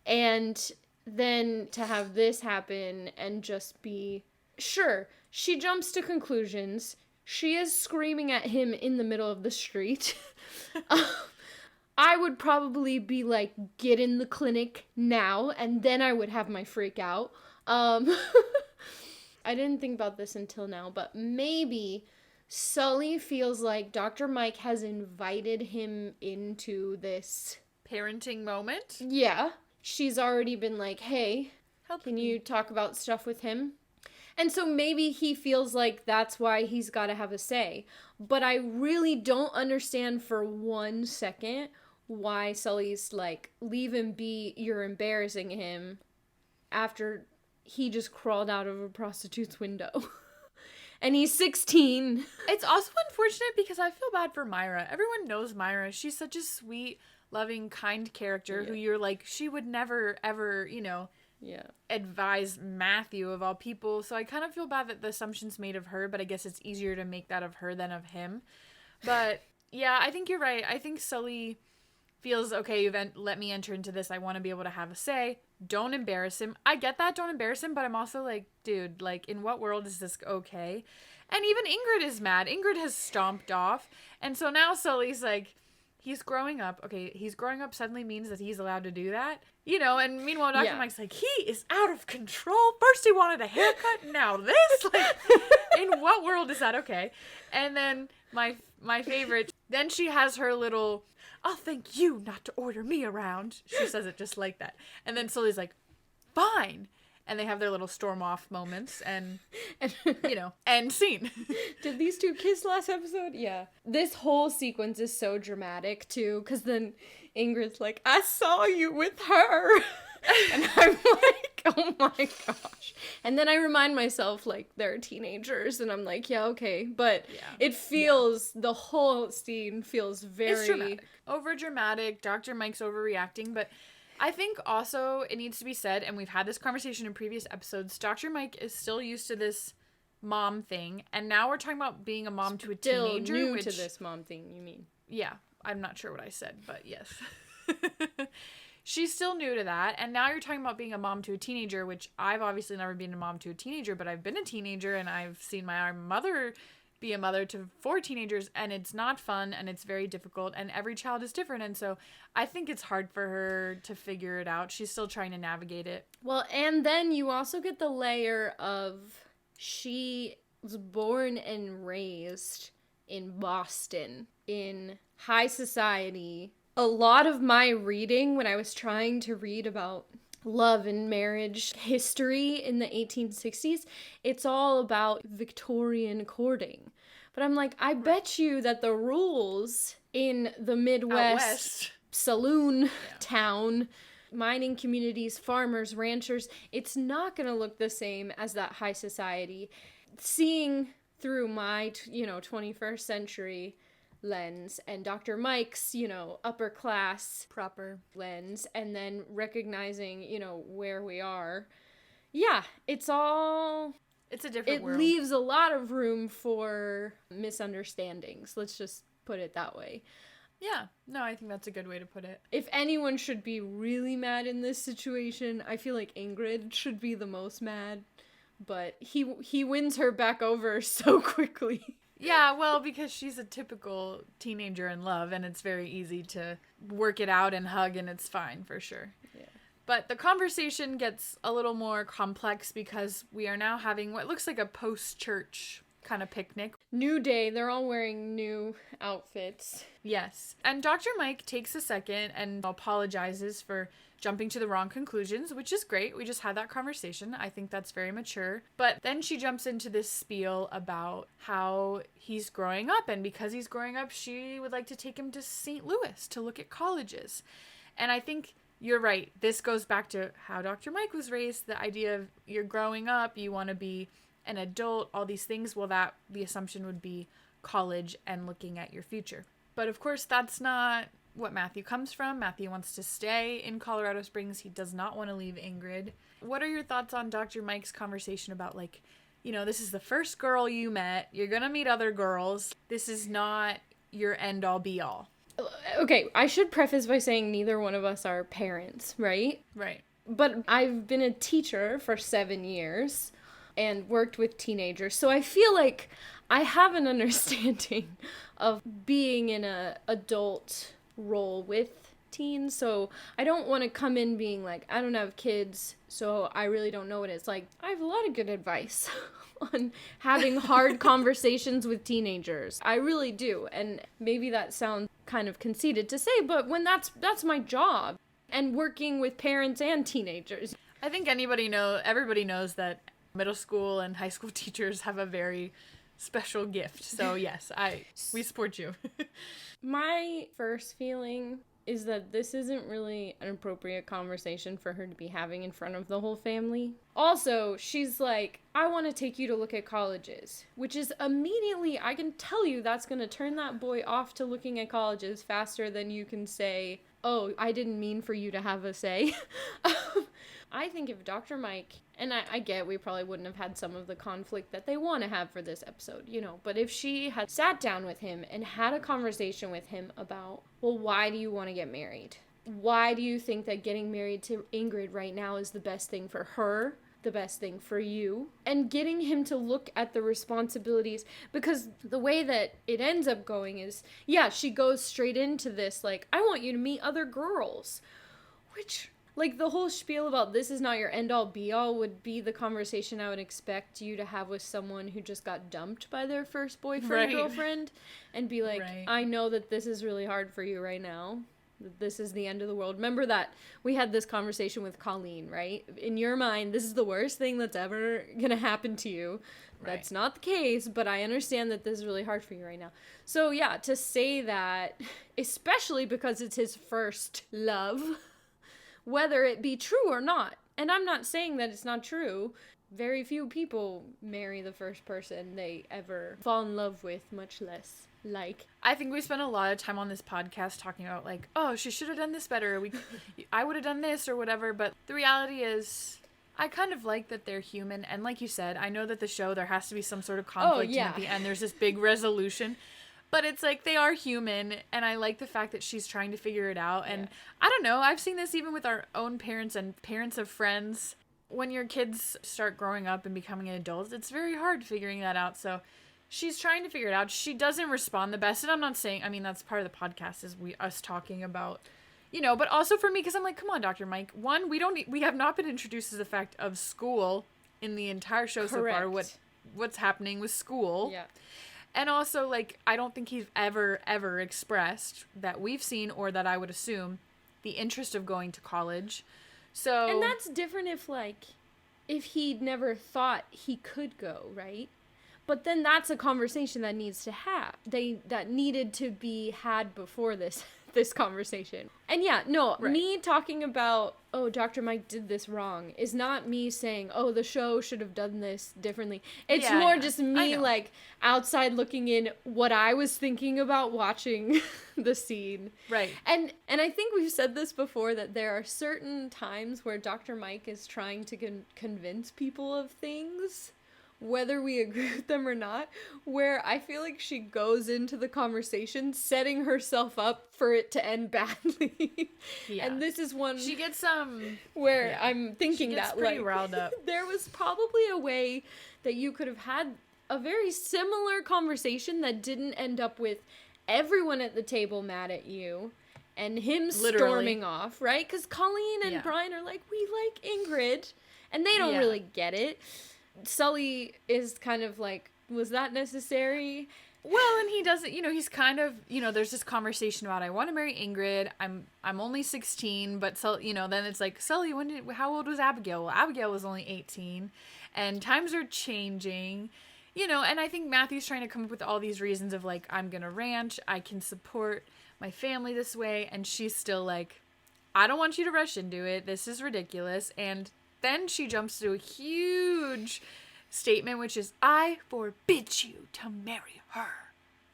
C: And then to have this happen and just be, sure, she jumps to conclusions. She is screaming at him in the middle of the street. I would probably be like, get in the clinic now, and then I would have my freak out. I didn't think about this until now, but maybe Sully feels like Dr. Mike has invited him into this
A: parenting moment.
C: Yeah. She's already been like, hey, can you talk about stuff with him? And so maybe he feels like that's why he's got to have a say. But I really don't understand for 1 second why Sully's like, leave him be, you're embarrassing him, after he just crawled out of a prostitute's window. And he's 16.
A: It's also unfortunate because I feel bad for Myra. Everyone knows Myra. She's such a sweet, loving, kind character who you're like, she would never, ever, you know, advise Matthew of all people. So I kind of feel bad that the assumption's made of her, but I guess it's easier to make that of her than of him. But yeah, I think you're right. I think Sully feels, okay, you've let me enter into this. I want to be able to have a say. Don't embarrass him. I get that, don't embarrass him, but I'm also like, dude, like, in what world is this okay? And even Ingrid is mad. Ingrid has stomped off. And so now Sully's like, he's growing up. Okay, he's growing up suddenly means that he's allowed to do that. You know, and meanwhile, Dr. Mike's like, he is out of control. First he wanted a haircut, now this. Like, in what world is that okay? And then my favorite, then she has her little, I'll thank you not to order me around. She says it just like that. And then Sully's like, fine. And they have their little storm off moments and you know, end scene.
C: Did these two kiss last episode? Yeah. This whole sequence is so dramatic too, because then Ingrid's like, I saw you with her. And I'm like, oh my gosh. And then I remind myself, like, they're teenagers, and I'm like, yeah, okay. But it feels, the whole scene feels very...
A: It's dramatic. Over dramatic. Dr. Mike's overreacting, but I think also it needs to be said, and we've had this conversation in previous episodes, Dr. Mike is still used to this mom thing, and now we're talking about being a mom to a teenager.
C: Still new to this mom thing, you mean?
A: Yeah, I'm not sure what I said, but yes. She's still new to that, and now you're talking about being a mom to a teenager, which I've obviously never been a mom to a teenager, but I've been a teenager, and I've seen my mother be a mother to 4 teenagers, and it's not fun, and it's very difficult, and every child is different, and so I think it's hard for her to figure it out. She's still trying to navigate it.
C: Well, and then you also get the layer of she was born and raised in Boston, in high society. A lot of my reading, when I was trying to read about love and marriage history in the 1860s, it's all about Victorian courting. But I'm like, I bet you that the rules in the Midwest saloon town, mining communities, farmers, ranchers, it's not going to look the same as that high society. Seeing through my, 21st century lens and Dr. Mike's, upper class
A: proper
C: lens, and then recognizing, where we are. Yeah, it's a different world. It leaves a lot of room for misunderstandings. Let's just put it that way.
A: Yeah, no, I think that's a good way to put it.
C: If anyone should be really mad in this situation, I feel like Ingrid should be the most mad, but he wins her back over so quickly.
A: Yeah, well, because she's a typical teenager in love, and it's very easy to work it out and hug, and it's fine for sure.
C: Yeah.
A: But the conversation gets a little more complex because we are now having what looks like a post-church kind of picnic.
C: New day, they're all wearing new outfits.
A: Yes. And Dr. Mike takes a second and apologizes for jumping to the wrong conclusions, which is great. We just had that conversation. I think that's very mature. But then she jumps into this spiel about how he's growing up, and because he's growing up, she would like to take him to St. Louis to look at colleges. And I think you're right. This goes back to how Dr. Mike was raised, the idea of you're growing up, you want to be an adult, all these things. Well, that the assumption would be college and looking at your future. But of course, that's not what Matthew comes from. Matthew wants to stay in Colorado Springs. He does not want to leave Ingrid. What are your thoughts on Dr. Mike's conversation about, like, you know, this is the first girl you met. You're going to meet other girls. This is not your end all be all.
C: Okay, I should preface by saying neither one of us are parents, right?
A: Right.
C: But I've been a teacher for 7 years and worked with teenagers, so I feel like I have an understanding of being in a adult role with teens. So I don't want to come in being like, I don't have kids, so I really don't know what it's like. I have a lot of good advice on having hard conversations with teenagers. I really do. And maybe that sounds kind of conceited to say, but when that's my job, and working with parents and teenagers.
A: I think everybody knows that middle school and high school teachers have a very special gift. So yes, we support you.
C: My first feeling is that this isn't really an appropriate conversation for her to be having in front of the whole family. Also, she's like, I want to take you to look at colleges, which is immediately, I can tell you that's going to turn that boy off to looking at colleges faster than you can say, oh, I didn't mean for you to have a say. I think if Dr. Mike, and I get we probably wouldn't have had some of the conflict that they want to have for this episode, you know, but if she had sat down with him and had a conversation with him about, well, why do you want to get married? Why do you think that getting married to Ingrid right now is the best thing for her, the best thing for you? And getting him to look at the responsibilities, because the way that it ends up going is, yeah, she goes straight into this, like, I want you to meet other girls, which... like, the whole spiel about this is not your end-all, be-all would be the conversation I would expect you to have with someone who just got dumped by their first boyfriend, girlfriend, and be like, I know that this is really hard for you right now, that this is the end of the world. Remember that we had this conversation with Colleen, right? In your mind, this is the worst thing that's ever gonna happen to you. Right. That's not the case, but I understand that this is really hard for you right now. So, yeah, to say that, especially because it's his first love... whether it be true or not. And I'm not saying that it's not true. Very few people marry the first person they ever fall in love with, much less like.
A: I think we spent a lot of time on this podcast talking about, like, oh, she should have done this better. I would have done this or whatever. But the reality is, I kind of like that they're human. And like you said, I know that the show, there has to be some sort of conflict. And at the end, there's this big resolution. But it's like, they are human, and I like the fact that she's trying to figure it out. And I don't know, I've seen this even with our own parents and parents of friends. When your kids start growing up and becoming adults, it's very hard figuring that out. So she's trying to figure it out. She doesn't respond the best, and I'm not saying, I mean, that's part of the podcast is us talking about, you know, but also for me, because I'm like, come on, Dr. Mike. One, we have not been introduced to the fact of school in the entire show so far, what's happening with school.
C: Yeah.
A: And also, like, I don't think he's ever expressed that we've seen, or that I would assume, the interest of going to college. So... and
C: that's different if he'd never thought he could go, right? But then that's a conversation that needs to that needed to be had before this conversation. And yeah, no, me talking about, oh, Dr. Mike did this wrong is not me saying, oh, the show should have done this differently. It's more just me, like, outside looking in what I was thinking about watching the scene.
A: Right.
C: And I think we've said this before, that there are certain times where Dr. Mike is trying to convince people of things, whether we agree with them or not, where I feel like she goes into the conversation setting herself up for it to end badly. Yeah. And this is one...
A: she gets
C: where I'm thinking
A: she gets
C: that,
A: pretty
C: like,
A: riled up.
C: There was probably a way that you could have had a very similar conversation that didn't end up with everyone at the table mad at you and him storming off, right? Because Colleen and Brian are like, we like Ingrid, and they don't really get it. Sully is kind of like, was that necessary?
A: Well, and he doesn't, he's kind of, there's this conversation about, I want to marry Ingrid. I'm only 16, but then it's like, Sully, how old was Abigail? Well, Abigail was only 18, and times are changing, and I think Matthew's trying to come up with all these reasons of like, I'm going to ranch, I can support my family this way, and she's still like, I don't want you to rush into it. This is ridiculous. And then she jumps to a huge statement, which is, I forbid you to marry her.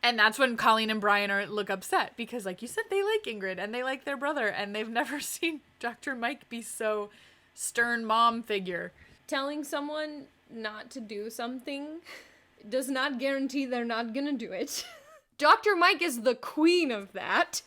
A: And that's when Colleen and Brian look upset because, like you said, they like Ingrid and they like their brother, and they've never seen Dr. Mike be so stern mom figure.
C: Telling someone not to do something does not guarantee they're not gonna do it. Dr. Mike is the queen of that.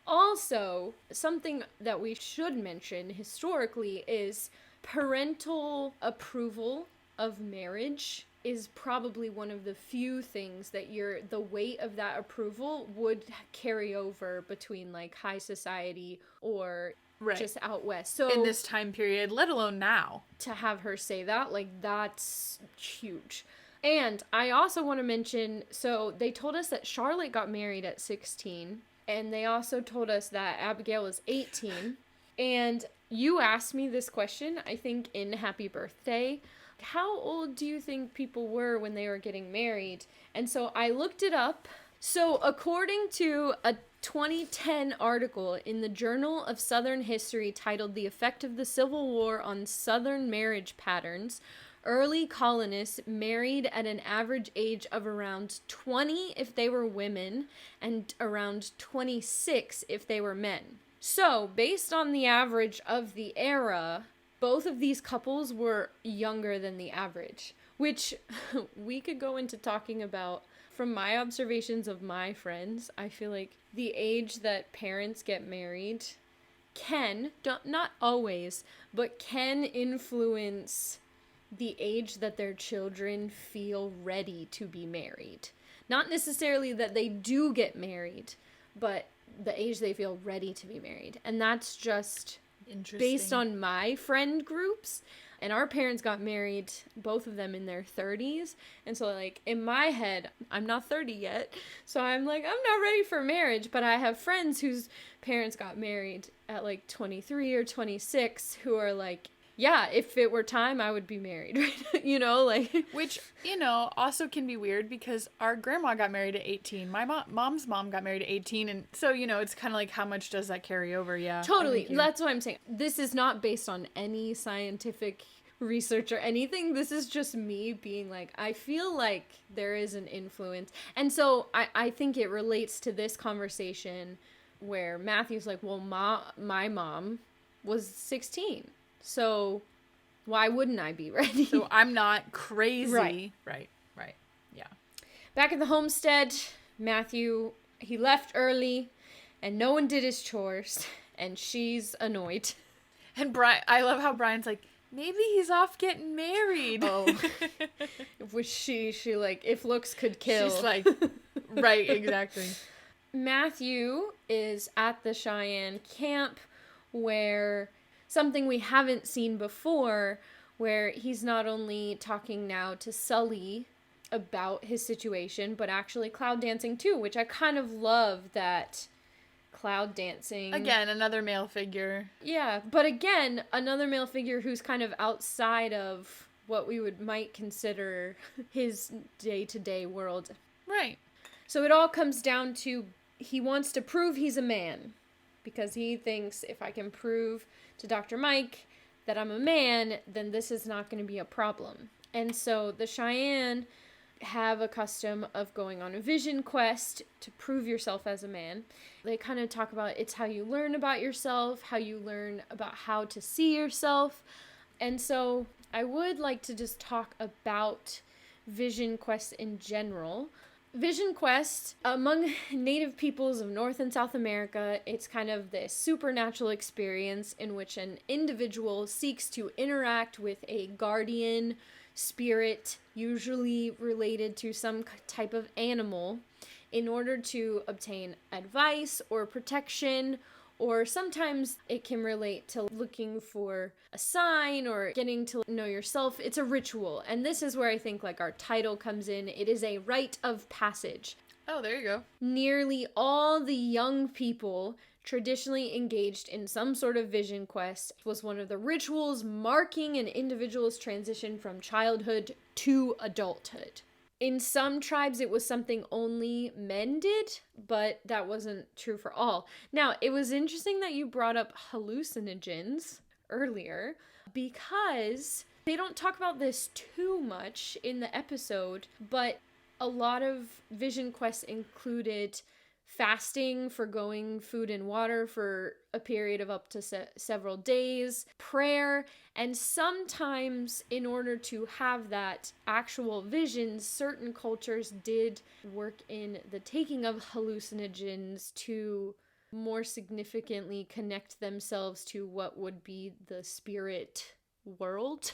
C: Also, something that we should mention historically is parental approval of marriage is probably one of the few things that the weight of that approval would carry over between like high society or just out west. So
A: in this time period, let alone now.
C: To have her say that, like, that's huge. And I also want to mention, so they told us that Charlotte got married at 16, and they also told us that Abigail was 18. And you asked me this question, I think, in Happy Birthday. How old do you think people were when they were getting married? And so I looked it up. So according to a 2010 article in the Journal of Southern History titled The Effect of the Civil War on Southern Marriage Patterns, early colonists married at an average age of around 20 if they were women and around 26 if they were men. So, based on the average of the era, both of these couples were younger than the average, which we could go into talking about. From my observations of my friends, I feel like the age that parents get married can, not always, but can influence the age that their children feel ready to be married. Not necessarily that they do get married, but the age they feel ready to be married. And that's just based on my friend groups. And our parents got married, both of them in their 30s. And so, like, in my head, I'm not 30 yet. So I'm like, I'm not ready for marriage. But I have friends whose parents got married at, like, 23 or 26 who are like, yeah, if it were time, I would be married, like.
A: Which, also can be weird because our grandma got married at 18. My mom's mom got married at 18. And so, it's kind of like, how much does that carry over? Yeah.
C: Totally. That's what I'm saying. This is not based on any scientific research or anything. This is just me being like, I feel like there is an influence. And so I think it relates to this conversation where Matthew's like, well, my mom was 16. So why wouldn't I be ready?
A: So I'm not crazy. Right. Yeah.
C: Back at the homestead, Matthew, he left early and no one did his chores and she's annoyed.
A: And Brian, I love how Brian's like, maybe he's off getting married.
C: Oh. Which she like, if looks could kill.
A: She's like, right, exactly.
C: Matthew is at the Cheyenne camp where something we haven't seen before, where he's not only talking now to Sully about his situation, but actually cloud dancing too, which I kind of love that cloud dancing.
A: Again, another male figure.
C: Yeah, but again, another male figure who's kind of outside of what we might consider his day-to-day world.
A: Right.
C: So it all comes down to he wants to prove he's a man because he thinks if I can prove to Dr. Mike that I'm a man, then this is not going to be a problem. And so the Cheyenne have a custom of going on a vision quest to prove yourself as a man. They kind of talk about it's how you learn about yourself, how you learn about how to see yourself. And so I would like to just talk about vision quests in general. Vision Quest, among native peoples of North and South America, it's kind of this supernatural experience in which an individual seeks to interact with a guardian spirit, usually related to some type of animal, in order to obtain advice or protection, or sometimes it can relate to looking for a sign or getting to know yourself. It's a ritual. And this is where I think like our title comes in. It is a rite of passage.
A: Oh, there you go.
C: Nearly all the young people traditionally engaged in some sort of vision quest was one of the rituals marking an individual's transition from childhood to adulthood. In some tribes, it was something only men did, but that wasn't true for all. Now, it was interesting that you brought up hallucinogens earlier, because they don't talk about this too much in the episode, but a lot of vision quests included fasting, forgoing food and water for a period of up to several days, prayer, and sometimes in order to have that actual vision, certain cultures did work in the taking of hallucinogens to more significantly connect themselves to what would be the spirit world.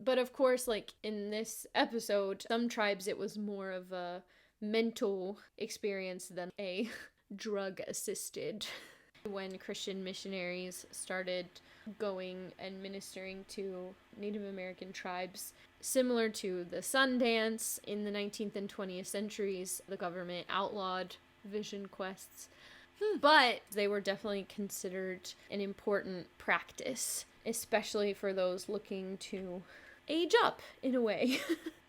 C: But of course, like in this episode, some tribes it was more of a mental experience than a drug assisted. When Christian missionaries started going and ministering to Native American tribes, similar to the Sundance in the 19th and 20th centuries, the government outlawed vision quests. But they were definitely considered an important practice, especially for those looking to age up in a way.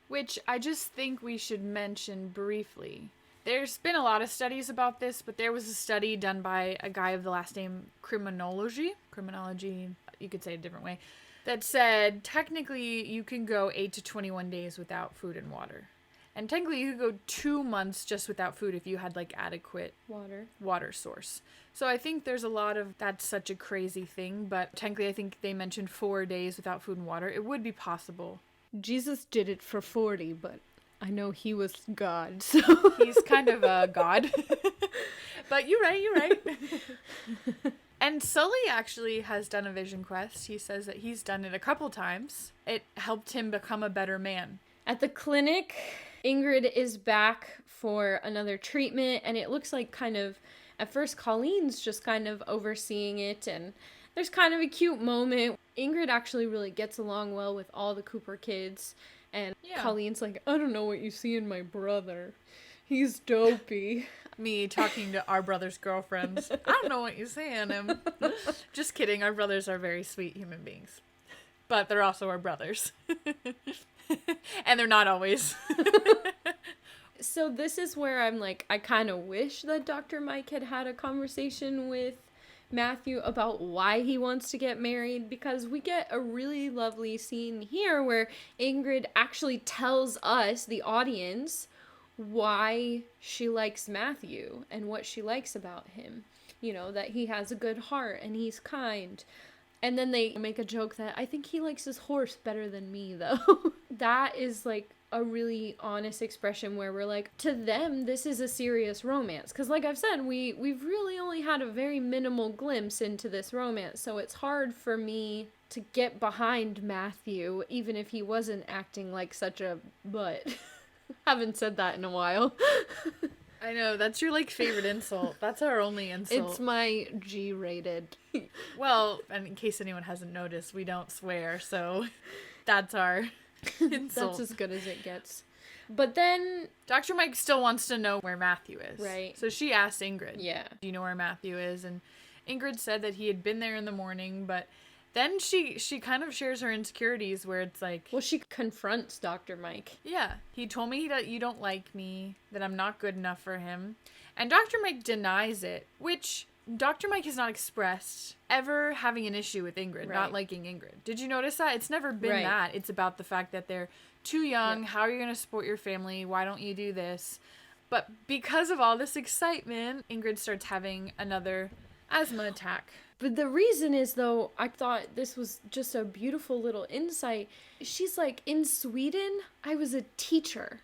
A: Which I just think we should mention briefly. There's been a lot of studies about this, but there was a study done by a guy of the last name criminology, you could say it a different way, that said technically you can go 8 to 21 days without food and water. And technically you could go 2 months just without food if you had like adequate water source. So I think there's a lot of, that's such a crazy thing, but technically I think they mentioned 4 days without food and water. It would be possible.
C: Jesus did it for 40, but I know he was God, so
A: he's kind of a god. But you're right. And Sully actually has done a vision quest. He says that he's done it a couple times. It helped him become a better man.
C: At the clinic, Ingrid is back for another treatment, and it looks like kind of, at first Colleen's just kind of overseeing it, and there's kind of a cute moment. Ingrid actually really gets along well with all the Cooper kids, and Colleen's like, I don't know what you see in my brother. He's dopey.
A: Me talking to our brother's girlfriends. I don't know what you see in him. Just kidding. Our brothers are very sweet human beings. But they're also our brothers. And they're not always.
C: So this is where I'm like, I kind of wish that Dr. Mike had a conversation with Matthew about why he wants to get married, because we get a really lovely scene here where Ingrid actually tells us, the audience, why she likes Matthew and what she likes about him. You know, that he has a good heart and he's kind. And then they make a joke that I think he likes his horse better than me, though. That is like a really honest expression where we're like, to them, this is a serious romance. Because like I've said, we've really only had a very minimal glimpse into this romance. So it's hard for me to get behind Matthew, even if he wasn't acting like such a butt. Haven't said that in a while.
A: I know, that's your like favorite insult. That's our only insult.
C: It's my G-rated.
A: Well, and in case anyone hasn't noticed, we don't swear, so that's our insult.
C: That's as good as it gets. But then
A: Dr. Mike still wants to know where Matthew is.
C: Right.
A: So she asked Ingrid,
C: yeah,
A: do you know where Matthew is? And Ingrid said that he had been there in the morning, but then she kind of shares her insecurities where it's like...
C: Well, she confronts Dr. Mike.
A: Yeah. He told me that you don't like me, that I'm not good enough for him. And Dr. Mike denies it, which Dr. Mike has not expressed ever having an issue with Ingrid, not liking Ingrid. Did you notice that? It's never been that. It's about the fact that they're too young. How are you going to support your family? Why don't you do this? But because of all this excitement, Ingrid starts having another asthma attack.
C: But the reason is, though, I thought this was just a beautiful little insight. She's like, in Sweden, I was a teacher.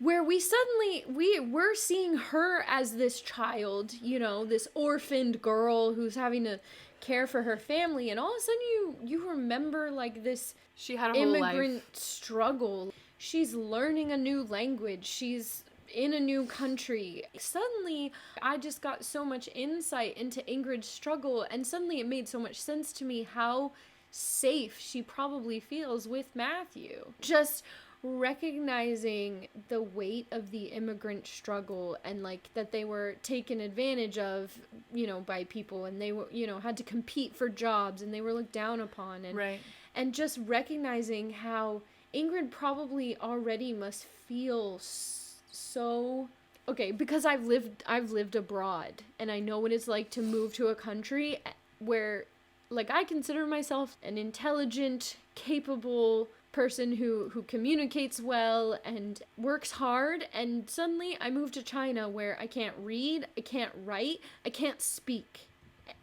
C: Where we're seeing her as this child, you know, this orphaned girl who's having to care for her family. And all of a sudden you remember, like, this
A: She had a whole
C: immigrant
A: life.
C: struggle. She's learning a new language. She's in a new country. Suddenly, I just got so much insight into Ingrid's struggle, and suddenly it made so much sense to me how safe she probably feels with Matthew. Just recognizing the weight of the immigrant struggle, and like that they were taken advantage of, you know, by people, and they were, you know, had to compete for jobs, and they were looked down upon, and
A: Right.
C: and just recognizing how Ingrid probably already must feel so okay, because I've lived abroad, and I know what it's like to move to a country where, like, I consider myself an intelligent, capable person who communicates well and works hard, and suddenly I move to China where I can't read, I can't write, I can't speak,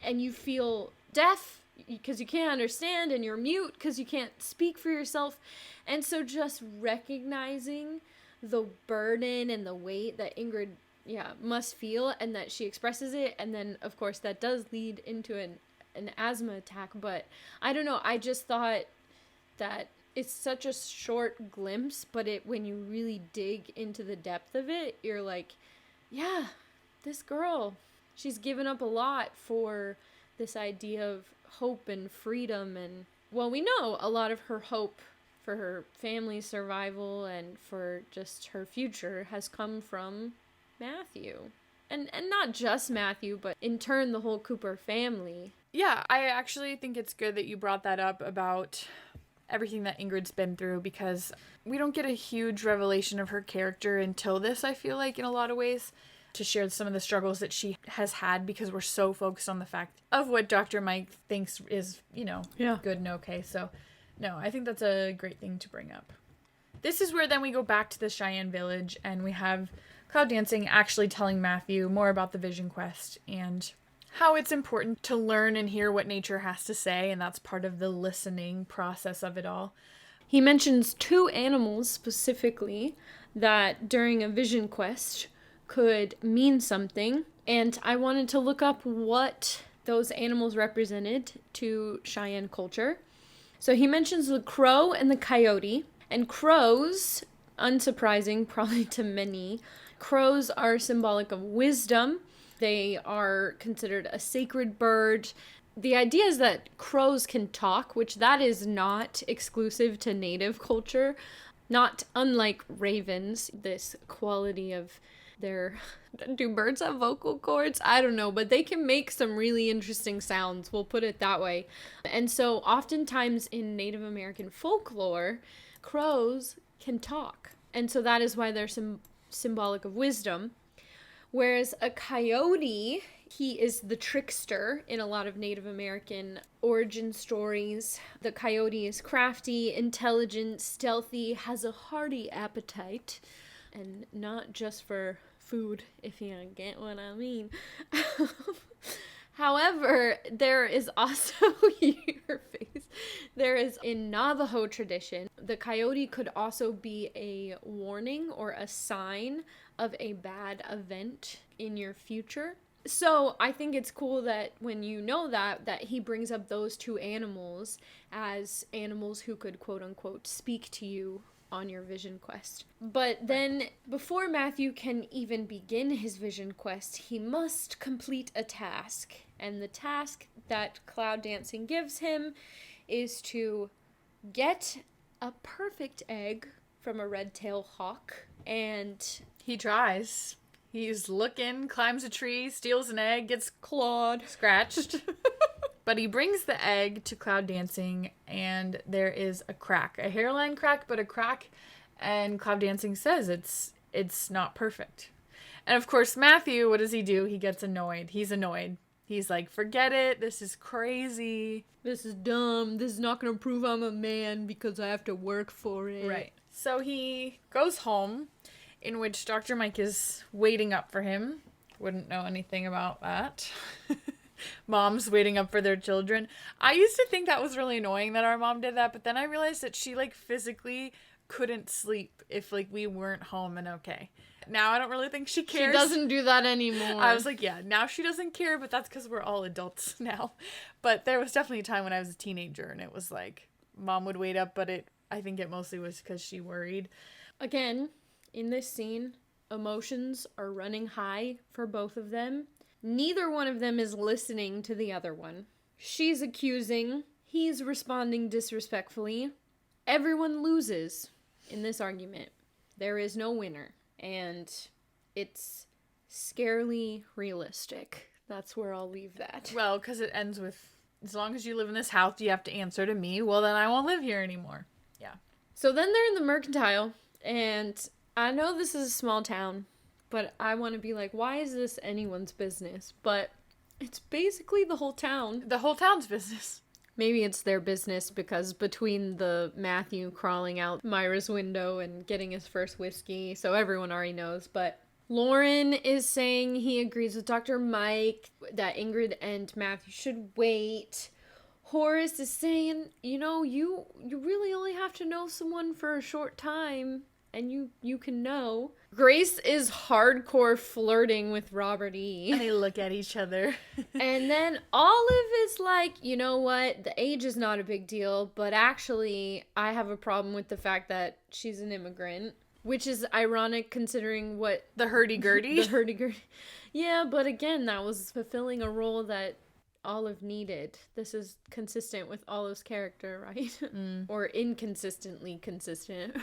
C: and you feel deaf because you can't understand, and you're mute because you can't speak for yourself. And so just recognizing the burden and the weight that Ingrid must feel, and that she expresses it, and then of course that does lead into an asthma attack. But I don't know, I just thought that it's such a short glimpse, but when you really dig into the depth of it, you're like, yeah, this girl, she's given up a lot for this idea of hope and freedom. And well, we know a lot of her hope for her family's survival and for just her future has come from Matthew. And not just Matthew, but in turn the whole Cooper family.
A: Yeah, I actually think it's good that you brought that up about everything that Ingrid's been through, because we don't get a huge revelation of her character until this, I feel like, in a lot of ways, to share some of the struggles that she has had, because we're so focused on the fact of what Dr. Mike thinks is, you know, good and okay. So, no, I think that's a great thing to bring up. This is where then we go back to the Cheyenne village, and we have Cloud Dancing actually telling Matthew more about the Vision Quest and how it's important to learn and hear what nature has to say, and that's part of the listening process of it all.
C: He mentions 2 animals specifically that during a Vision Quest could mean something, and I wanted to look up what those animals represented to Cheyenne culture. So he mentions the crow and the coyote, and crows, unsurprising probably to many, crows are symbolic of wisdom. They are considered a sacred bird. The idea is that crows can talk, which that is not exclusive to native culture, not unlike ravens, this quality of their... Do birds have vocal cords? I don't know, but they can make some really interesting sounds, we'll put it that way. And so oftentimes in Native American folklore, crows can talk. And so that is why they're symbolic of wisdom. Whereas a coyote, he is the trickster in a lot of Native American origin stories. The coyote is crafty, intelligent, stealthy, has a hearty appetite, and not just for food, if you get what I mean. However, there is also, your face, there is in Navajo tradition, the coyote could also be a warning or a sign of a bad event in your future. So I think it's cool that when you know that he brings up those 2 animals as animals who could quote unquote speak to you on your vision quest. But then before Matthew can even begin his vision quest, he must complete a task. And the task that Cloud Dancing gives him is to get a perfect egg from a red-tailed hawk. And
A: he tries. He's looking, climbs a tree, steals an egg, gets clawed, scratched. But he brings the egg to Cloud Dancing, and there is a crack. A hairline crack, but a crack. And Cloud Dancing says it's not perfect. And of course, Matthew, what does he do? He gets annoyed. He's annoyed. He's like, forget it. This is crazy.
C: This is dumb. This is not going to prove I'm a man because I have to work for it.
A: Right. So he goes home, in which Dr. Mike is waiting up for him. Wouldn't know anything about that. moms waiting up for their children. I used to think that was really annoying that our mom did that, but then I realized that she like physically couldn't sleep if like we weren't home and okay. Now I don't really think she cares.
C: She doesn't do that anymore.
A: I was like, yeah, now she doesn't care, but that's because we're all adults now. But there was definitely a time when I was a teenager and it was like mom would wait up, but I think it mostly was because she worried.
C: Again, in this scene, emotions are running high for both of them. Neither one of them is listening to the other one. She's accusing, he's responding disrespectfully. Everyone loses in this argument. There is no winner. And it's scarily realistic. That's where I'll leave that.
A: Well, because it ends with, as long as you live in this house, you have to answer to me. Well, then I won't live here anymore. Yeah.
C: So then they're in the mercantile, and I know this is a small town, but I want to be like, why is this anyone's business? But it's basically the whole town.
A: The whole town's business.
C: Maybe it's their business because between the Matthew crawling out Myra's window and getting his first whiskey, so everyone already knows, but Lauren is saying he agrees with Dr. Mike that Ingrid and Matthew should wait. Horace is saying, you know, you really only have to know someone for a short time, and you can know. Grace is hardcore flirting with Robert E.
A: And they look at each other.
C: And then Olive is like, you know what, the age is not a big deal, but actually I have a problem with the fact that she's an immigrant, which is ironic considering what...
A: The hurdy-gurdy?
C: The hurdy-gurdy. Yeah, but again, that was fulfilling a role that Olive needed. This is consistent with Olive's character, right? Or inconsistently consistent.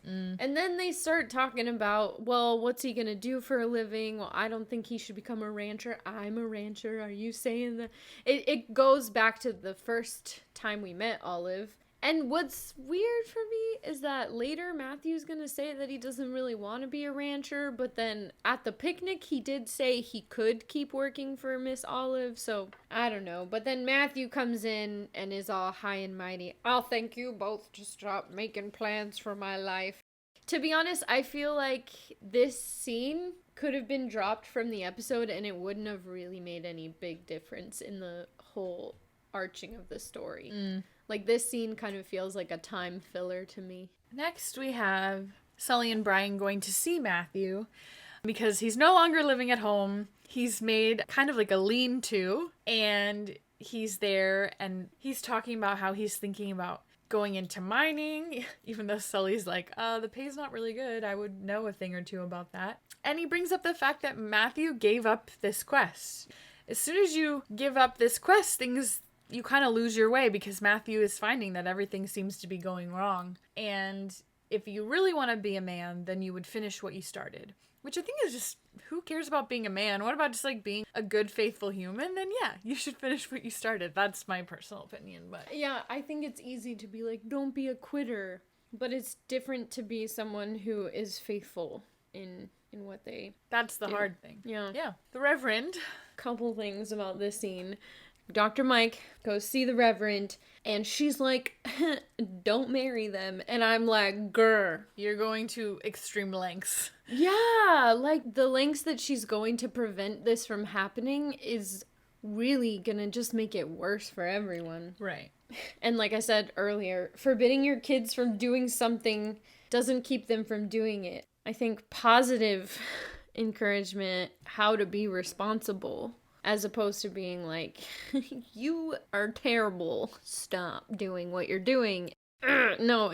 C: And then they start talking about, well, what's he gonna do for a living? Well, I don't think he should become a rancher. I'm a rancher. Are you saying that? It goes back to the first time we met Olive. And what's weird for me is that later Matthew's gonna say that he doesn't really want to be a rancher, but then at the picnic he did say he could keep working for Miss Olive, so I don't know. But then Matthew comes in and is all high and mighty. I'll thank you both to stop making plans for my life. To be honest, I feel like this scene could have been dropped from the episode and it wouldn't have really made any big difference in the whole arching of the story. Like, this scene kind of feels like a time filler to me.
A: Next, we have Sully and Brian going to see Matthew because he's no longer living at home. He's made kind of like a lean-to, and he's there, and he's talking about how he's thinking about going into mining, even though Sully's like, the pay's not really good. I would know a thing or two about that. And he brings up the fact that Matthew gave up this quest. As soon as you give up this quest, you kind of lose your way because Matthew is finding that everything seems to be going wrong. And if you really want to be a man, then you would finish what you started. Which I think is just, who cares about being a man? What about just like being a good, faithful human? Then yeah, you should finish what you started. That's my personal opinion. But
C: yeah, I think it's easy to be like, don't be a quitter. But it's different to be someone who is faithful in what they
A: that's the
C: do.
A: Hard thing.
C: Yeah.
A: Yeah. The Reverend.
C: Couple things about this scene. Dr. Mike goes see the Reverend, and she's like, don't marry them. And I'm like, grr.
A: You're going to extreme lengths.
C: Yeah, like, the lengths that she's going to prevent this from happening is really gonna just make it worse for everyone.
A: Right.
C: And like I said earlier, forbidding your kids from doing something doesn't keep them from doing it. I think positive encouragement, how to be responsible, as opposed to being like, you are terrible, stop doing what you're doing. No.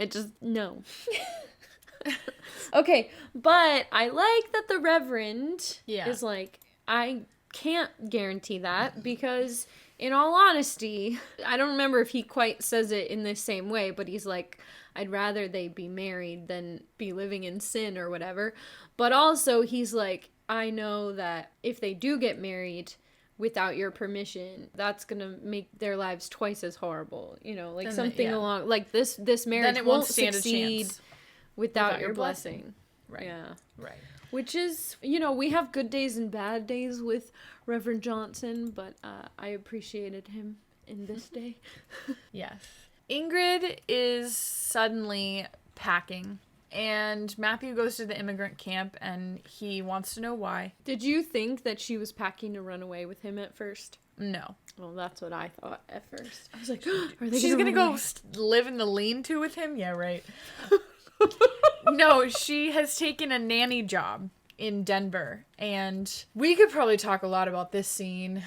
C: Okay, but I like that the Reverend is like, I can't guarantee that because, in all honesty, I don't remember if he quite says it in the same way, but he's like, I'd rather they be married than be living in sin or whatever. But also, he's like, I know that if they do get married without your permission, that's gonna make their lives twice as horrible, you know, like something along like this marriage
A: then it
C: won't
A: stand
C: succeed
A: a chance
C: without your blessing.
A: Right.
C: Yeah.
A: Right.
C: Which is, you know, we have good days and bad days with Reverend Johnson, but I appreciated him in this day.
A: Yes. Ingrid is suddenly packing, And Matthew goes to the immigrant camp and he wants to know why.
C: Did you think that she was packing to run away with him at first?
A: No.
C: Well, that's what I thought at first. I was like, are they
A: She's gonna go live in the lean-to with him? Yeah, right. No, she has taken a nanny job in Denver. And we could probably talk a lot about this scene,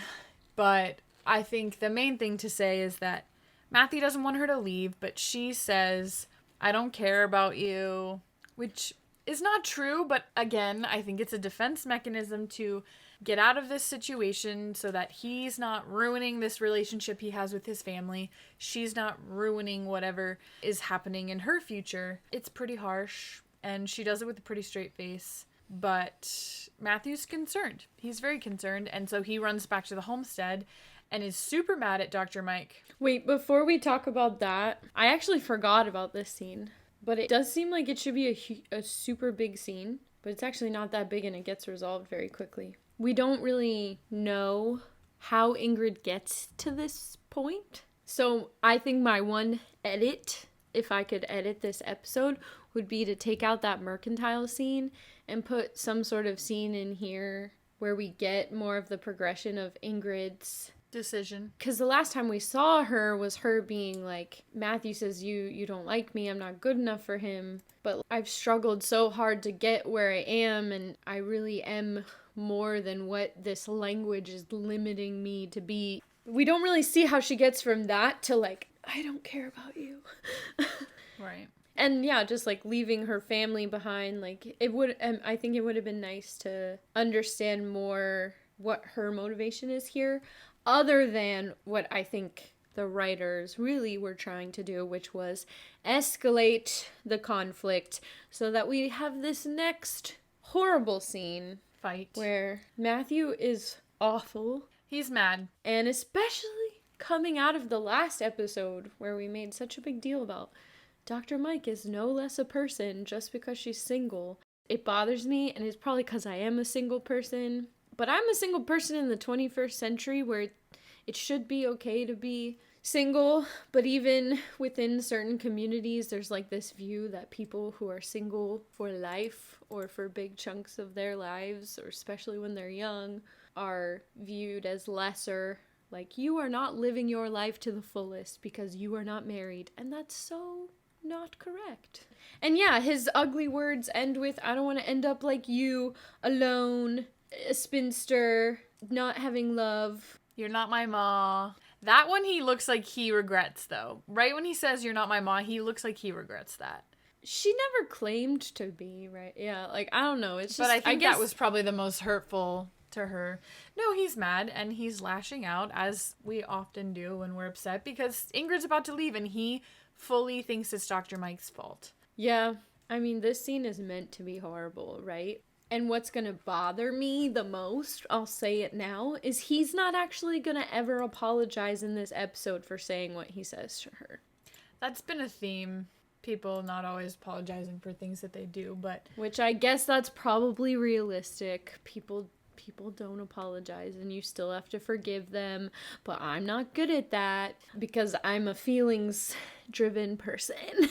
A: but I think the main thing to say is that Matthew doesn't want her to leave, but she says, I don't care about you, which is not true, but again, I think it's a defense mechanism to get out of this situation so that he's not ruining this relationship he has with his family. She's not ruining whatever is happening in her future. It's pretty harsh, and she does it with a pretty straight face. But Matthew's concerned. He's very concerned, and so he runs back to the homestead and is super mad at Dr. Mike.
C: Wait, before we talk about that, I actually forgot about this scene. But it does seem like it should be a super big scene, but it's actually not that big and it gets resolved very quickly. We don't really know how Ingrid gets to this point. So I think my one edit, if I could edit this episode, would be to take out that mercantile scene and put some sort of scene in here where we get more of the progression of Ingrid's
A: decision.
C: Because the last time we saw her was her being like, Matthew says, you don't like me, I'm not good enough for him, but I've struggled so hard to get where I am, and I really am more than what this language is limiting me to be. We don't really see how she gets from that to like, I don't care about you.
A: Right.
C: And yeah, just like leaving her family behind, like it would, I think it would have been nice to understand more what her motivation is here, other than what I think the writers really were trying to do, which was escalate the conflict so that we have this next horrible scene
A: Fight.
C: Where Matthew is awful.
A: He's mad.
C: And especially coming out of the last episode where we made such a big deal about Dr. Mike is no less a person just because she's single. It bothers me, and it's probably because I am a single person. But I'm a single person in the 21st century where it should be okay to be single. But even within certain communities, there's like this view that people who are single for life or for big chunks of their lives, or especially when they're young, are viewed as lesser. Like, you are not living your life to the fullest because you are not married. And that's so not correct. And yeah, his ugly words end with, I don't want to end up like you, alone, a spinster, not having love.
A: You're not my ma. That one he looks like he regrets, though. Right when he says you're not my ma, he looks like he regrets that.
C: She never claimed to be, right? Yeah, like, I don't know. It's just,
A: But I guess
C: that
A: was probably the most hurtful to her. No, he's mad, and he's lashing out, as we often do when we're upset, because Ingrid's about to leave, and he fully thinks it's Dr. Mike's fault.
C: Yeah, I mean, this scene is meant to be horrible, right? And what's gonna bother me the most, I'll say it now, is he's not actually gonna ever apologize in this episode for saying what he says to her.
A: That's been a theme. People not always apologizing for things that they do, but...
C: Which I guess that's probably realistic. People don't apologize, and you still have to forgive them, but I'm not good at that because I'm a feelings-driven person.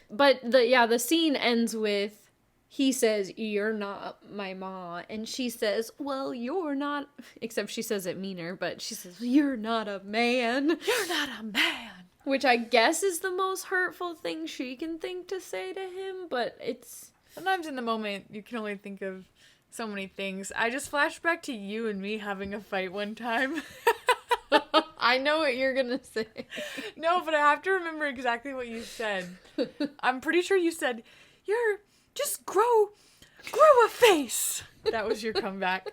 C: But the scene ends with, he says, you're not my ma, and she says, well, you're not, except she says it meaner, but she says, you're not a man.
A: You're not a man.
C: Which I guess is the most hurtful thing she can think to say to him, but it's...
A: Sometimes in the moment, you can only think of so many things. I just flashed back to you and me having a fight one time.
C: I know what you're gonna say.
A: No, but I have to remember exactly what you said. I'm pretty sure you said, just grow a face. That was your comeback.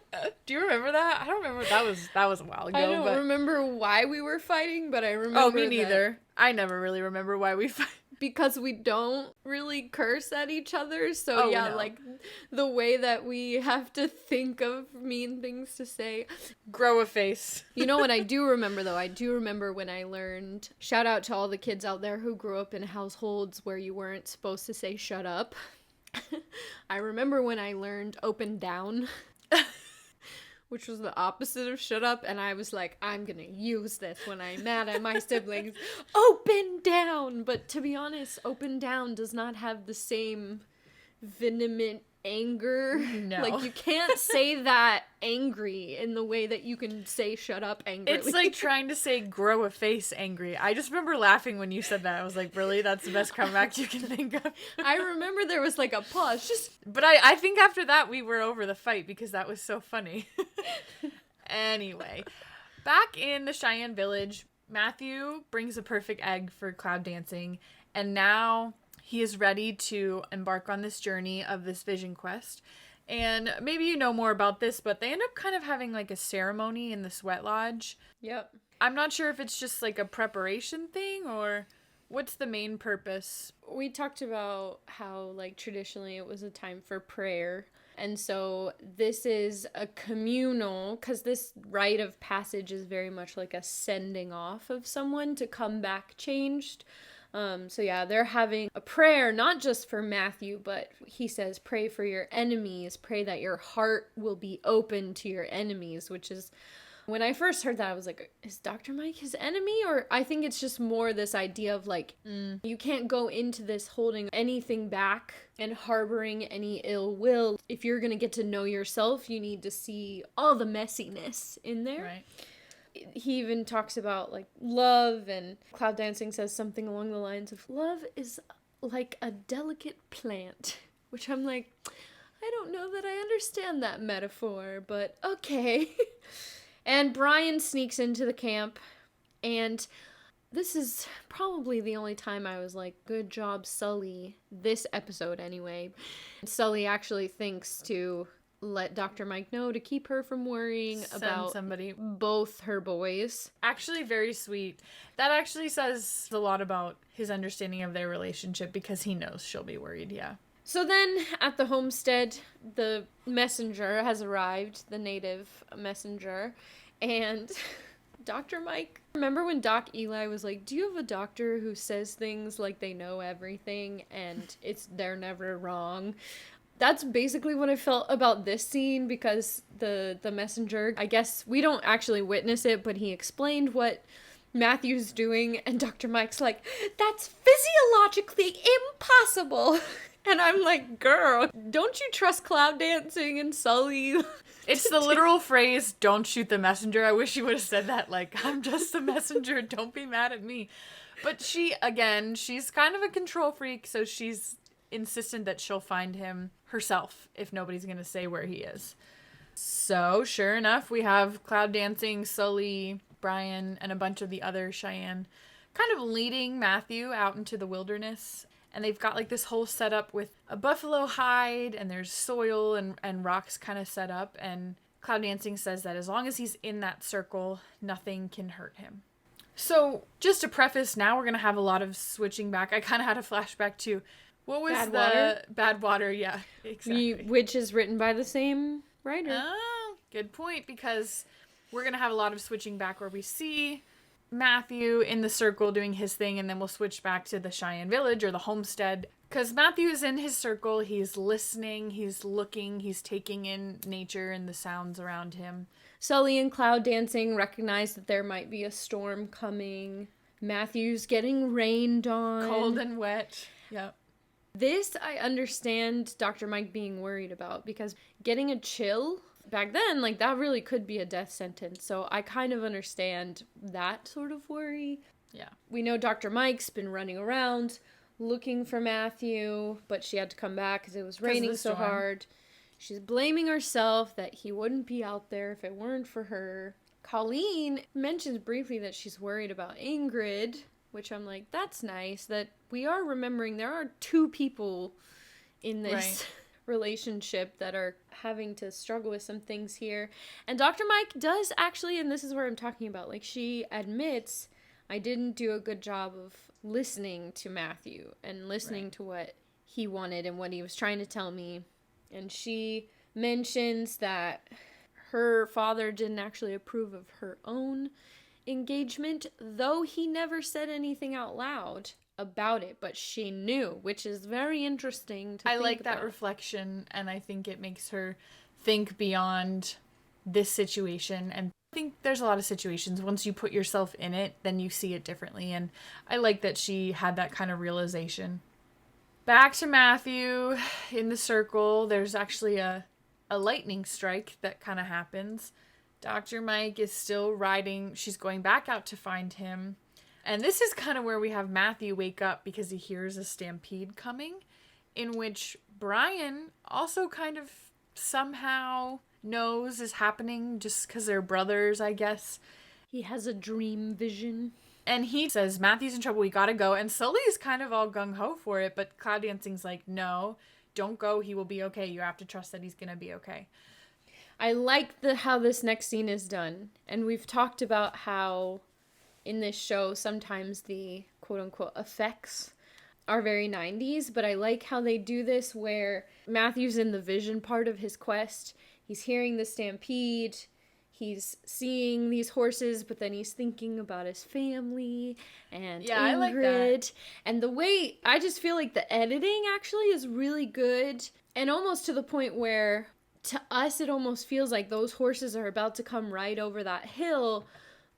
A: Do you remember that? I don't remember. That was a while ago.
C: I don't remember why we were fighting, but I remember.
A: Oh, me neither. I never really remember why we fight.
C: Because we don't really curse at each other, so
A: no.
C: Like, the way that we have to think of mean things to say.
A: Grow a face.
C: You know what I do remember, though? I do remember when I learned, shout out to all the kids out there who grew up in households where you weren't supposed to say shut up. I remember when I learned open down, which was the opposite of shut up, and I was like, I'm gonna use this when I'm mad at my siblings. Open down! But to be honest, open down does not have the same venomous anger.
A: No.
C: Like, you can't say that angry in the way that you can say shut up angrily.
A: It's like trying to say grow a face angry. I just remember laughing when you said that. I was like, really? That's the best comeback you can think of?
C: I remember there was like a pause.
A: But I think after that we were over the fight because that was so funny. Anyway, back in the Cheyenne village, Matthew brings a perfect egg for cloud dancing, and now he is ready to embark on this journey of this vision quest. And maybe you know more about this, but they end up kind of having like a ceremony in the sweat lodge.
C: Yep.
A: I'm not sure if it's just like a preparation thing or what's the main purpose.
C: We talked about how, like, traditionally it was a time for prayer. And so this is a communal, because this rite of passage is very much like a sending off of someone to come back changed. So yeah, they're having a prayer, not just for Matthew, but he says, pray for your enemies, pray that your heart will be open to your enemies, which is, when I first heard that, I was like, is Dr. Mike his enemy? Or I think it's just more this idea of like, you can't go into this holding anything back and harboring any ill will. If you're going to get to know yourself, you need to see all the messiness in there.
A: Right.
C: He even talks about like love, and cloud dancing says something along the lines of love is like a delicate plant, which I'm like, I don't know that I understand that metaphor, but okay. And Brian sneaks into the camp, and this is probably the only time I was like, good job, Sully, this episode anyway. Sully actually thinks to let Dr. Mike know to keep her from worrying about
A: somebody.
C: Both her boys.
A: Actually, very sweet. That actually says a lot about his understanding of their relationship because he knows she'll be worried, yeah.
C: So then, at the homestead, the messenger has arrived, the native messenger, and Dr. Mike, remember when Doc Eli was like, do you have a doctor who says things like they know everything and they're never wrong? That's basically what I felt about this scene, because the messenger, I guess we don't actually witness it, but he explained what Matthew's doing, and Dr. Mike's like, that's physiologically impossible. And I'm like, girl, don't you trust cloud dancing and Sully?
A: It's the literal phrase, don't shoot the messenger. I wish you would have said that, like, I'm just the messenger, don't be mad at me. But she's kind of a control freak, so she's insistent that she'll find him herself if nobody's going to say where he is. So, sure enough, we have cloud dancing, Sully, Brian, and a bunch of the other Cheyenne kind of leading Matthew out into the wilderness. And they've got like this whole setup with a buffalo hide, and there's soil and rocks kind of set up. And cloud dancing says that as long as he's in that circle, nothing can hurt him. So, just to preface, now we're going to have a lot of switching back. I kind of had a flashback to, what was Bad Water? Yeah, exactly.
C: Which is written by the same writer.
A: Oh, good point, because we're going to have a lot of switching back where we see Matthew in the circle doing his thing, and then we'll switch back to the Cheyenne village or the homestead. Because Matthew's in his circle, he's listening, he's looking, he's taking in nature and the sounds around him.
C: Sully and cloud dancing recognize that there might be a storm coming. Matthew's getting rained on.
A: Cold and wet. Yep.
C: This I understand Dr. Mike being worried about, because getting a chill back then, like, that really could be a death sentence. So I kind of understand that sort of worry.
A: Yeah.
C: We know Dr. Mike's been running around looking for Matthew, but she had to come back because it was raining so hard. She's blaming herself that he wouldn't be out there if it weren't for her. Colleen mentions briefly that she's worried about Ingrid, which I'm like, that's nice that we are remembering there are two people in this relationship that are having to struggle with some things here. And Dr. Mike does actually, and this is where I'm talking about, like, she admits, I didn't do a good job of listening to Matthew and listening to what he wanted and what he was trying to tell me. And she mentions that her father didn't actually approve of her own engagement, though he never said anything out loud about it, but she knew, which is very interesting to think
A: I like
C: about.
A: that reflection, and I think it makes her think beyond this situation. And I think there's a lot of situations, once you put yourself in it, then you see it differently. And I like that she had that kind of realization. Back to Matthew in the circle. There's actually a lightning strike that kind of happens. Dr. Mike is still riding. She's going back out to find him. And this is kind of where we have Matthew wake up because he hears a stampede coming, in which Brian also kind of somehow knows is happening just because they're brothers, I guess.
C: He has a dream vision.
A: And he says, Matthew's in trouble, we gotta go. And Sully's kind of all gung-ho for it, but Cloud Dancing's like, no, don't go, he will be okay. You have to trust that he's gonna be okay.
C: I like how this next scene is done. And we've talked about how in this show, sometimes the quote-unquote effects are very 90s, but I like how they do this where Matthew's in the vision part of his quest. He's hearing the stampede, he's seeing these horses, but then he's thinking about his family and Ingrid.
A: I like that.
C: And the way, I just feel like the editing actually is really good, and almost to the point where, to us, it almost feels like those horses are about to come right over that hill,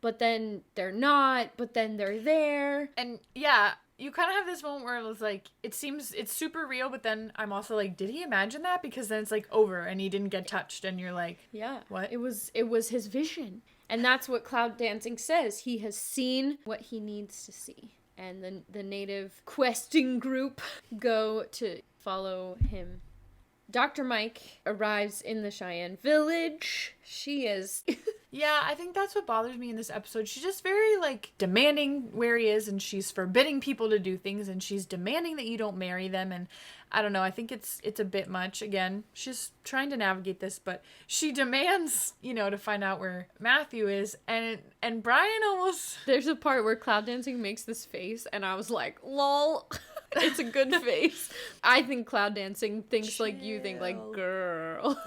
C: but then they're not, but then they're there.
A: And yeah, you kind of have this moment where it was like, it seems it's super real, but then I'm also like, did he imagine that? Because then it's like over and he didn't get touched and you're like,
C: yeah,
A: what?
C: It was his vision. And that's what Cloud Dancing says. He has seen what he needs to see. And the native questing group go to follow him. Dr. Mike arrives in the Cheyenne village. She is...
A: Yeah, I think that's what bothers me in this episode. She's just very, like, demanding where he is, and she's forbidding people to do things, and she's demanding that you don't marry them, and I don't know, I think it's a bit much. Again, she's trying to navigate this, but she demands, to find out where Matthew is, and Brian almost...
C: There's a part where Cloud Dancing makes this face, and I was like, lol. It's a good face. I think Cloud Dancing thinks like you think, like, girl.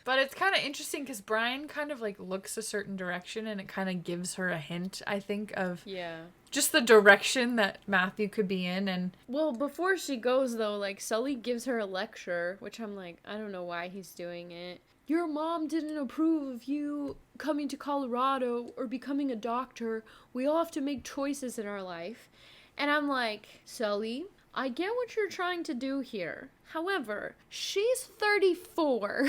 A: But it's kind of interesting because Brian kind of like looks a certain direction and it kind of gives her a hint, I think, of just the direction that Matthew could be in. And
C: well, before she goes though, like Sully gives her a lecture, which I'm like, I don't know why he's doing it. Your mom didn't approve of you coming to Colorado or becoming a doctor. We all have to make choices in our life. And I'm like, Sully, I get what you're trying to do here. However, she's 34.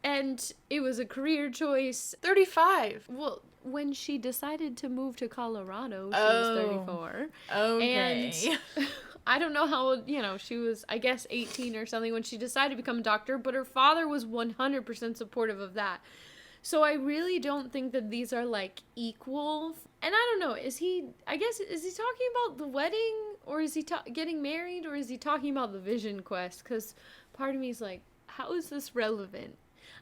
C: And it was a career choice.
A: 35.
C: Well, when she decided to move to Colorado, she was 34.
A: Okay.
C: And I don't know how old, she was, I guess, 18 or something when she decided to become a doctor, but her father was 100% supportive of that. So I really don't think that these are, like, equal. And I don't know, is he talking about the wedding, or is he getting married, or is he talking about the vision quest? Because part of me is like, how is this relevant?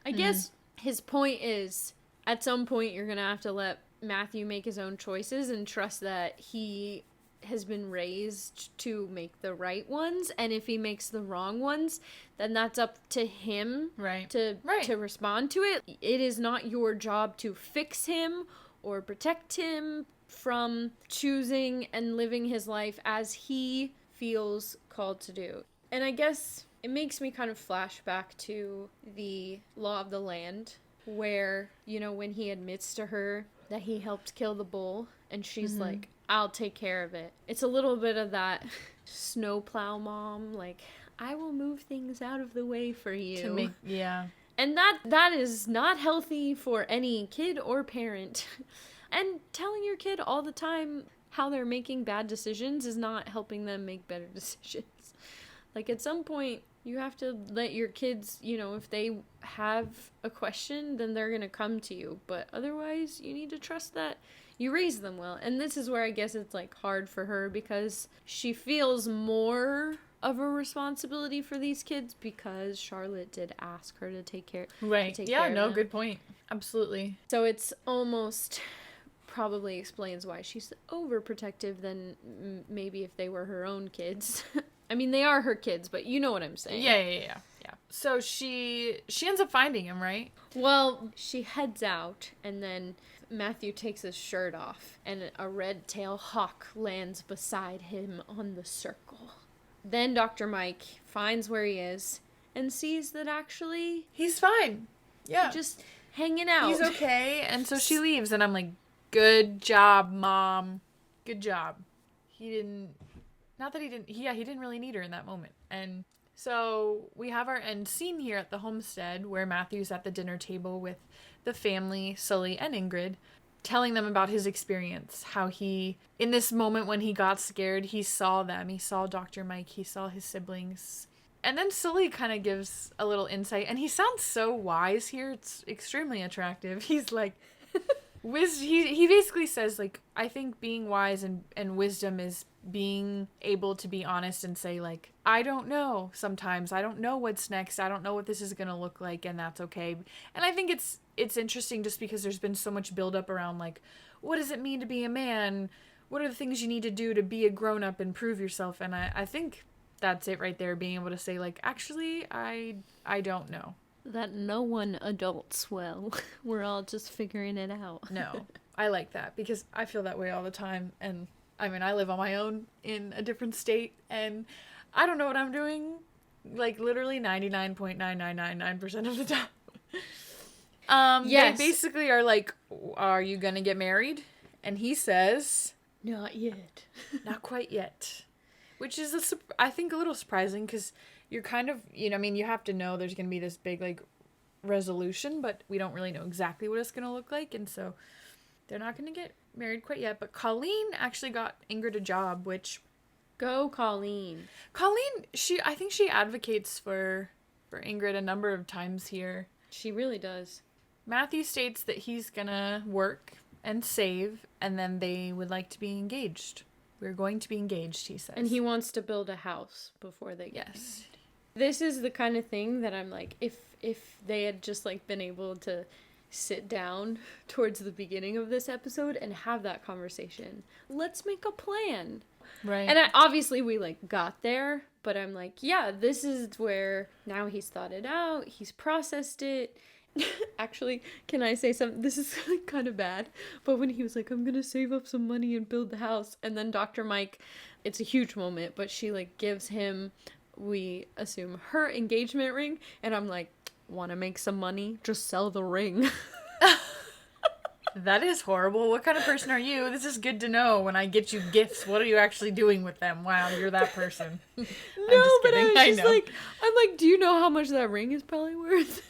C: I guess his point is, at some point, you're going to have to let Matthew make his own choices and trust that he has been raised to make the right ones. And if he makes the wrong ones, then that's up to him to respond to it. It is not your job to fix him or protect him from choosing and living his life as he feels called to do. And I guess... it makes me kind of flash back to the Law of the Land, where, when he admits to her that he helped kill the bull, and she's like, I'll take care of it. It's a little bit of that snowplow mom, like, I will move things out of the way for you. And that is not healthy for any kid or parent. And telling your kid all the time how they're making bad decisions is not helping them make better decisions. Like, at some point, you have to let your kids, if they have a question, then they're going to come to you. But otherwise, you need to trust that you raise them well. And this is where I guess it's, like, hard for her because she feels more of a responsibility for these kids because Charlotte did ask her to take care of them.
A: Good point. Absolutely.
C: So it's almost... probably explains why she's overprotective than maybe if they were her own kids. I mean, they are her kids, but you know what I'm saying.
A: Yeah. So she ends up finding him, right?
C: Well, she heads out, and then Matthew takes his shirt off, and a red-tailed hawk lands beside him on the circle. Then Dr. Mike finds where he is, and sees that actually...
A: he's fine. Yeah.
C: Just hanging out.
A: He's okay. And so she leaves, and I'm like, good job, Mom. Good job. He didn't, not that he didn't, he didn't really need her in that moment. And so we have our end scene here at the homestead where Matthew's at the dinner table with the family, Sully and Ingrid, telling them about his experience. How he, in this moment when he got scared, he saw them. He saw Dr. Mike. He saw his siblings. And then Sully kind of gives a little insight. And he sounds so wise here. It's extremely attractive. He's like, he basically says, like, I think being wise and wisdom is being able to be honest and say, like, I don't know sometimes. I don't know what's next. I don't know what this is going to look like, and that's okay. And I think it's interesting just because there's been so much buildup around, like, what does it mean to be a man? What are the things you need to do to be a grown-up and prove yourself? And I think that's it right there, being able to say, like, actually, I don't know.
B: That no one adults well. We're all just figuring it out.
A: No, I like that because I feel that way all the time. And I mean, I live on my own in a different state and I don't know what I'm doing, like literally 99.9999% of the time.
C: Yes.
A: They basically are like, are you going to get married? And he says,
C: Not yet.
A: not quite yet. Which is, I think, a little surprising because you're kind of, I mean, you have to know there's going to be this big, like, resolution, but we don't really know exactly what it's going to look like. And so they're not going to get married quite yet. But Colleen actually got Ingrid a job, which...
C: Go, Colleen.
A: Colleen, I think she advocates for Ingrid a number of times here.
C: She really does.
A: Matthew states that he's going to work and save, and then they would like to be engaged. We're going to be engaged, he says.
C: And he wants to build a house before they get
A: Yes.
C: married. This is the kind of thing that I'm like, if they had just, like, been able to sit down towards the beginning of this episode and have that conversation. Let's make a plan.
A: Right.
C: And obviously we, like, got there, but I'm like, yeah, this is where now he's thought it out, he's processed it. Actually, can I say something? This is kind of bad, but when he was like, I'm gonna save up some money and build the house, and then Dr. Mike, it's a huge moment, but she, like, gives him, we assume, her engagement ring, and I'm like, want to make some money? Just sell the ring.
A: That is horrible. What kind of person are you? This is good to know. When I get you gifts, what are you actually doing with them? Wow, you're that person.
C: No, but I was just like, I'm like, do you know how much that ring is probably worth?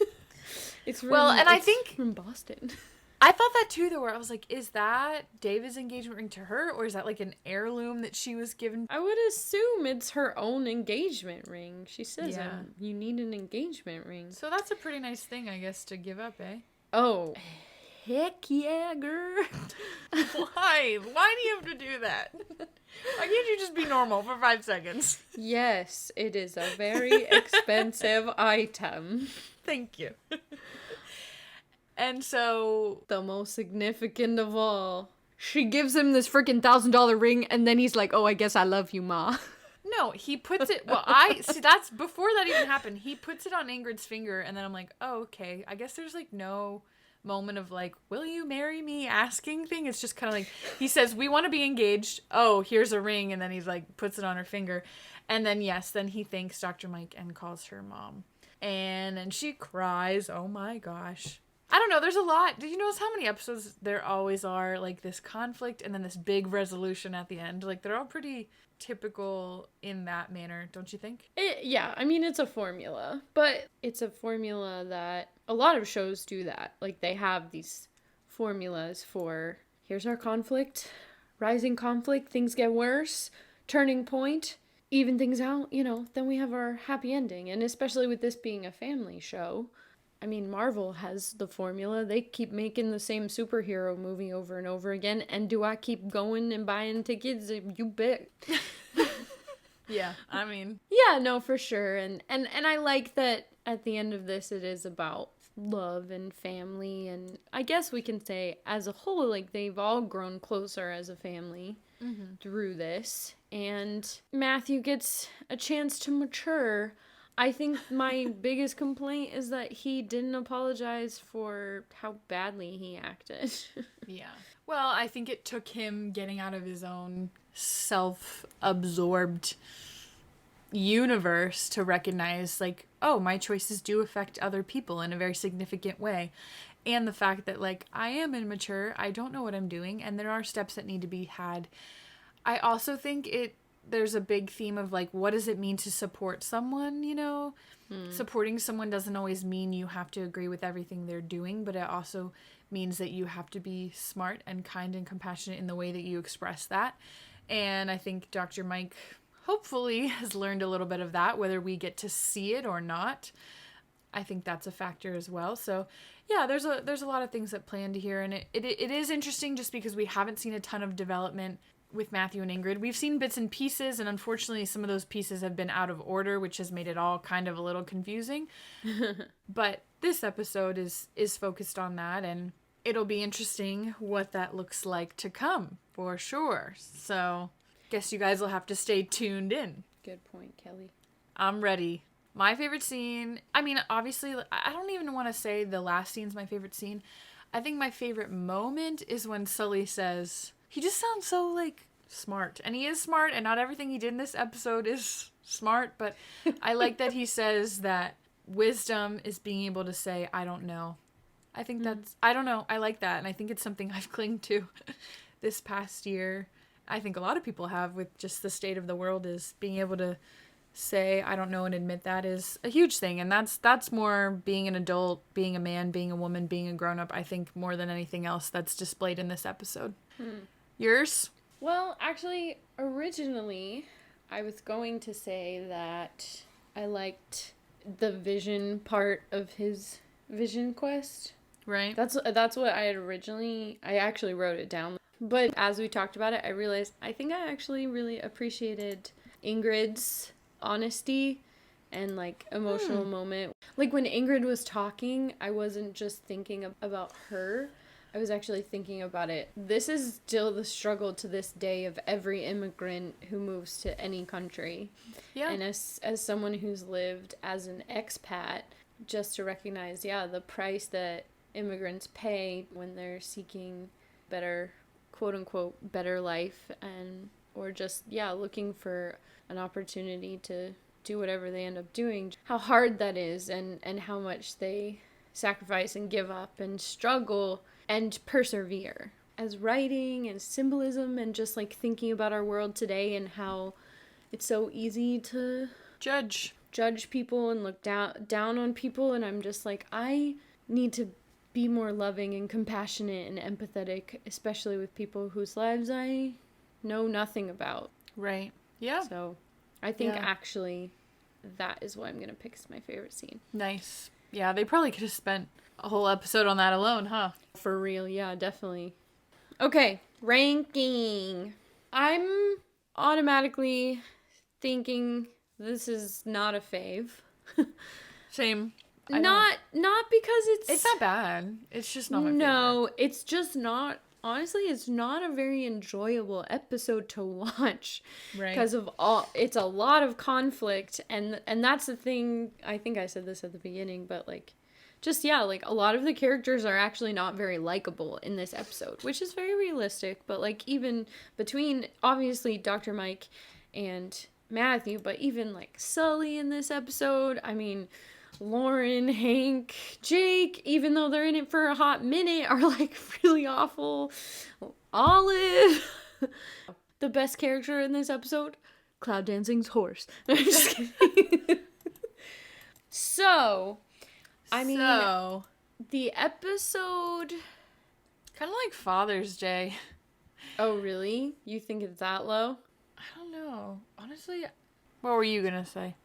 C: It's from,
A: well, and I think
C: from Boston.
A: I thought that too, though, where I was like, is that David's engagement ring to her, or is that like an heirloom that she was given?
C: I would assume it's her own engagement ring. She says,
A: Yeah.
C: you need an engagement ring.
A: So that's a pretty nice thing, I guess, to give up, eh?
C: Oh, heck yeah, girl.
A: Why? Why do you have to do that? Why can't you just be normal for 5 seconds?
C: Yes, it is a very expensive item.
A: Thank you. And so...
C: The most significant of all. She gives him this freaking $1,000 ring, and then he's like, oh, I guess I love you, Ma.
A: No, he puts it... Well, see, that's... Before that even happened, he puts it on Ingrid's finger, and then I'm like, oh, okay. I guess there's, like, no moment of, like, will you marry me asking thing. It's just kind of like, he says, we want to be engaged. Oh, here's a ring. And then he's, like, puts it on her finger. And then, yes, then he thanks Dr. Mike and calls her mom. And then she cries. Oh, my gosh. I don't know. There's a lot. Did you notice how many episodes there always are, like, this conflict and then this big resolution at the end? Like, they're all pretty typical in that manner, don't you think?
C: Yeah, I mean, it's a formula. But it's a formula that a lot of shows do that. Like, they have these formulas for, here's our conflict, rising conflict, things get worse, turning point, even things out, then we have our happy ending. And especially with this being a family show, I mean, Marvel has the formula. They keep making the same superhero movie over and over again. And do I keep going and buying tickets? You bet.
A: Yeah, I mean...
C: Yeah, no, for sure. And I like that at the end of this, it is about love and family. And I guess we can say, as a whole, like, they've all grown closer as a family through this. And Matthew gets a chance to mature. I think my biggest complaint is that he didn't apologize for how badly he acted.
A: Yeah. Well, I think it took him getting out of his own self-absorbed universe to recognize, like, oh, my choices do affect other people in a very significant way. And the fact that, like, I am immature, I don't know what I'm doing, and there are steps that need to be had. I also think there's a big theme of, like, what does it mean to support someone, you know? Supporting someone doesn't always mean you have to agree with everything they're doing, but it also means that you have to be smart and kind and compassionate in the way that you express that. And I think Dr. Mike hopefully has learned a little bit of that, whether we get to see it or not. I think that's a factor as well. So yeah, there's a lot of things that play into here, and it is interesting just because we haven't seen a ton of development with Matthew and Ingrid. We've seen bits and pieces, and unfortunately some of those pieces have been out of order, which has made it all kind of a little confusing. But this episode is focused on that, and it'll be interesting what that looks like to come, for sure. So guess you guys will have to stay tuned in.
C: Good point, Kelly.
A: I'm ready. My favorite scene, I mean, obviously, I don't even want to say the last scene's my favorite scene. I think my favorite moment is when Sully says, he just sounds so, like, smart. And he is smart, and not everything he did in this episode is smart, but I like that he says that wisdom is being able to say, I don't know. I think that's, I don't know, I like that, and I think it's something I've clung to this past year. I think a lot of people have with just the state of the world, is being able to say, I don't know, and admit that is a huge thing. And that's more being an adult, being a man, being a woman, being a grown-up, I think, more than anything else that's displayed in this episode. Yours?
C: Well, actually, originally, I was going to say that I liked the vision part of his vision quest.
A: Right.
C: That's what I actually wrote it down. But as we talked about it, I realized I think I actually really appreciated Ingrid's honesty and, like, emotional moment. Like, when Ingrid was talking, I wasn't just thinking about her. I was actually thinking about it. This is still the struggle to this day of every immigrant who moves to any country. Yeah. And as someone who's lived as an expat, just to recognize, the price that immigrants pay when they're seeking better, quote unquote, better life, and or just looking for an opportunity to do whatever they end up doing, how hard that is, and how much they sacrifice and give up and struggle and persevere. As writing and symbolism and just, like, thinking about our world today and how it's so easy to judge people and look down on people, and I'm just like, I need to be more loving and compassionate and empathetic, especially with people whose lives I know nothing about.
A: Right. Yeah.
C: So I think actually that is what I'm going to pick as my favorite scene.
A: Nice. Yeah, they probably could have spent a whole episode on that alone, huh?
C: For real, yeah, definitely. Okay, ranking. I'm automatically thinking this is not a fave.
A: Same.
C: Not because
A: it's not bad. It's just not my favorite.
C: No, it's just not. Honestly, it's not a very enjoyable episode to watch. Right. Because of it's a lot of conflict, and that's the thing. I think I said this at the beginning, but, like, just, like, a lot of the characters are actually not very likable in this episode, which is very realistic, but, like, even between, obviously, Dr. Mike and Matthew, but even, like, Sully in this episode, I mean, Lauren, Hank, Jake, even though they're in it for a hot minute, are, like, really awful. Olive. The best character in this episode, Cloud Dancing's horse. I'm just kidding. So, the episode...
A: kind of like Father's Day.
C: Oh, really? You think it's that low?
A: I don't know. Honestly, what were you gonna say?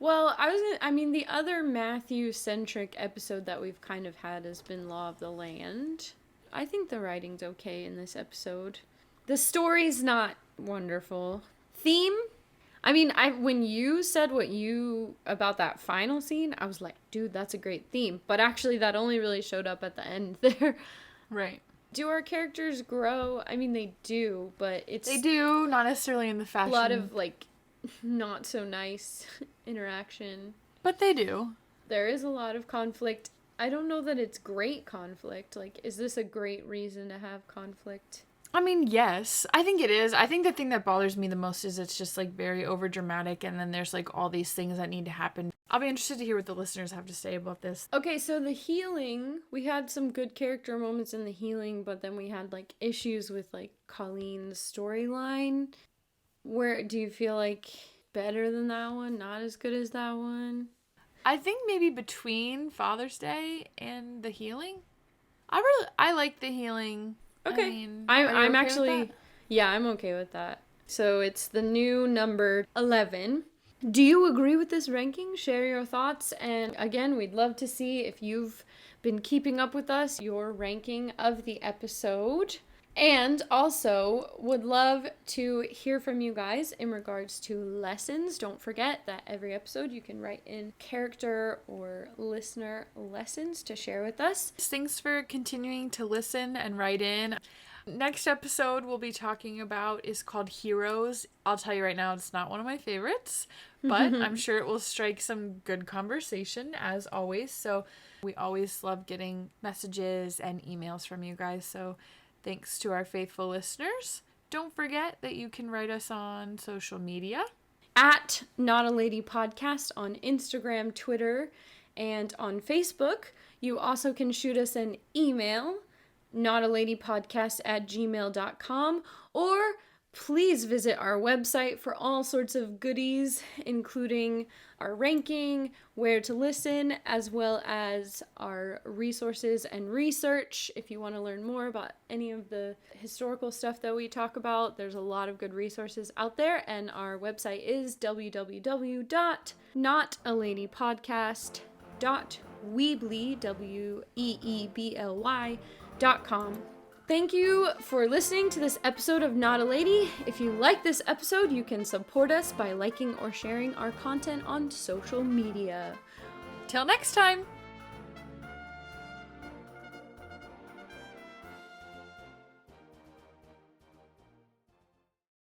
C: Well, the other Matthew-centric episode that we've kind of had has been Law of the Land. I think the writing's okay in this episode. The story's not wonderful. Theme? When you said about that final scene, I was like, dude, that's a great theme. But actually, that only really showed up at the end there.
A: Right.
C: Do our characters grow? They do, but
A: They do, not necessarily in the fashion.
C: A lot of, like, not so nice interaction.
A: But they do.
C: There is a lot of conflict. I don't know that it's great conflict. Like, is this a great reason to have conflict?
A: I mean, yes, I think it is. I think the thing that bothers me the most is it's just like very over dramatic, and then there's like all these things that need to happen. I'll be interested to hear what the listeners have to say about this.
C: Okay, so the healing, we had some good character moments in the healing, but then we had like issues with like Colleen's storyline. Where do you feel like better than that one? Not as good as that one?
A: I think maybe between Father's Day and the healing. I like the healing.
C: Okay.
A: I mean,
C: I'm
A: okay
C: actually, yeah, I'm okay with that. So it's the new number 11. Do you agree with this ranking? Share your thoughts. And again, we'd love to see if you've been keeping up with us, your ranking of the episode. And also would love to hear from you guys in regards to lessons. Don't forget that every episode you can write in character or listener lessons to share with us.
A: Thanks for continuing to listen and write in. Next episode we'll be talking about is called Heroes. I'll tell you right now, it's not one of my favorites, but I'm sure it will strike some good conversation as always. So we always love getting messages and emails from you guys. So thanks to our faithful listeners. Don't forget that you can write us on social media.
C: At Not a Lady Podcast on Instagram, Twitter, and on Facebook. You also can shoot us an email, notaladypodcast@gmail.com, or please visit our website for all sorts of goodies, including our ranking, where to listen, as well as our resources and research. If you want to learn more about any of the historical stuff that we talk about, there's a lot of good resources out there, and our website is www.notaladypodcast.weebly.com. Thank you for listening to this episode of Not a Lady. If you like this episode, you can support us by liking or sharing our content on social media.
A: Till next time!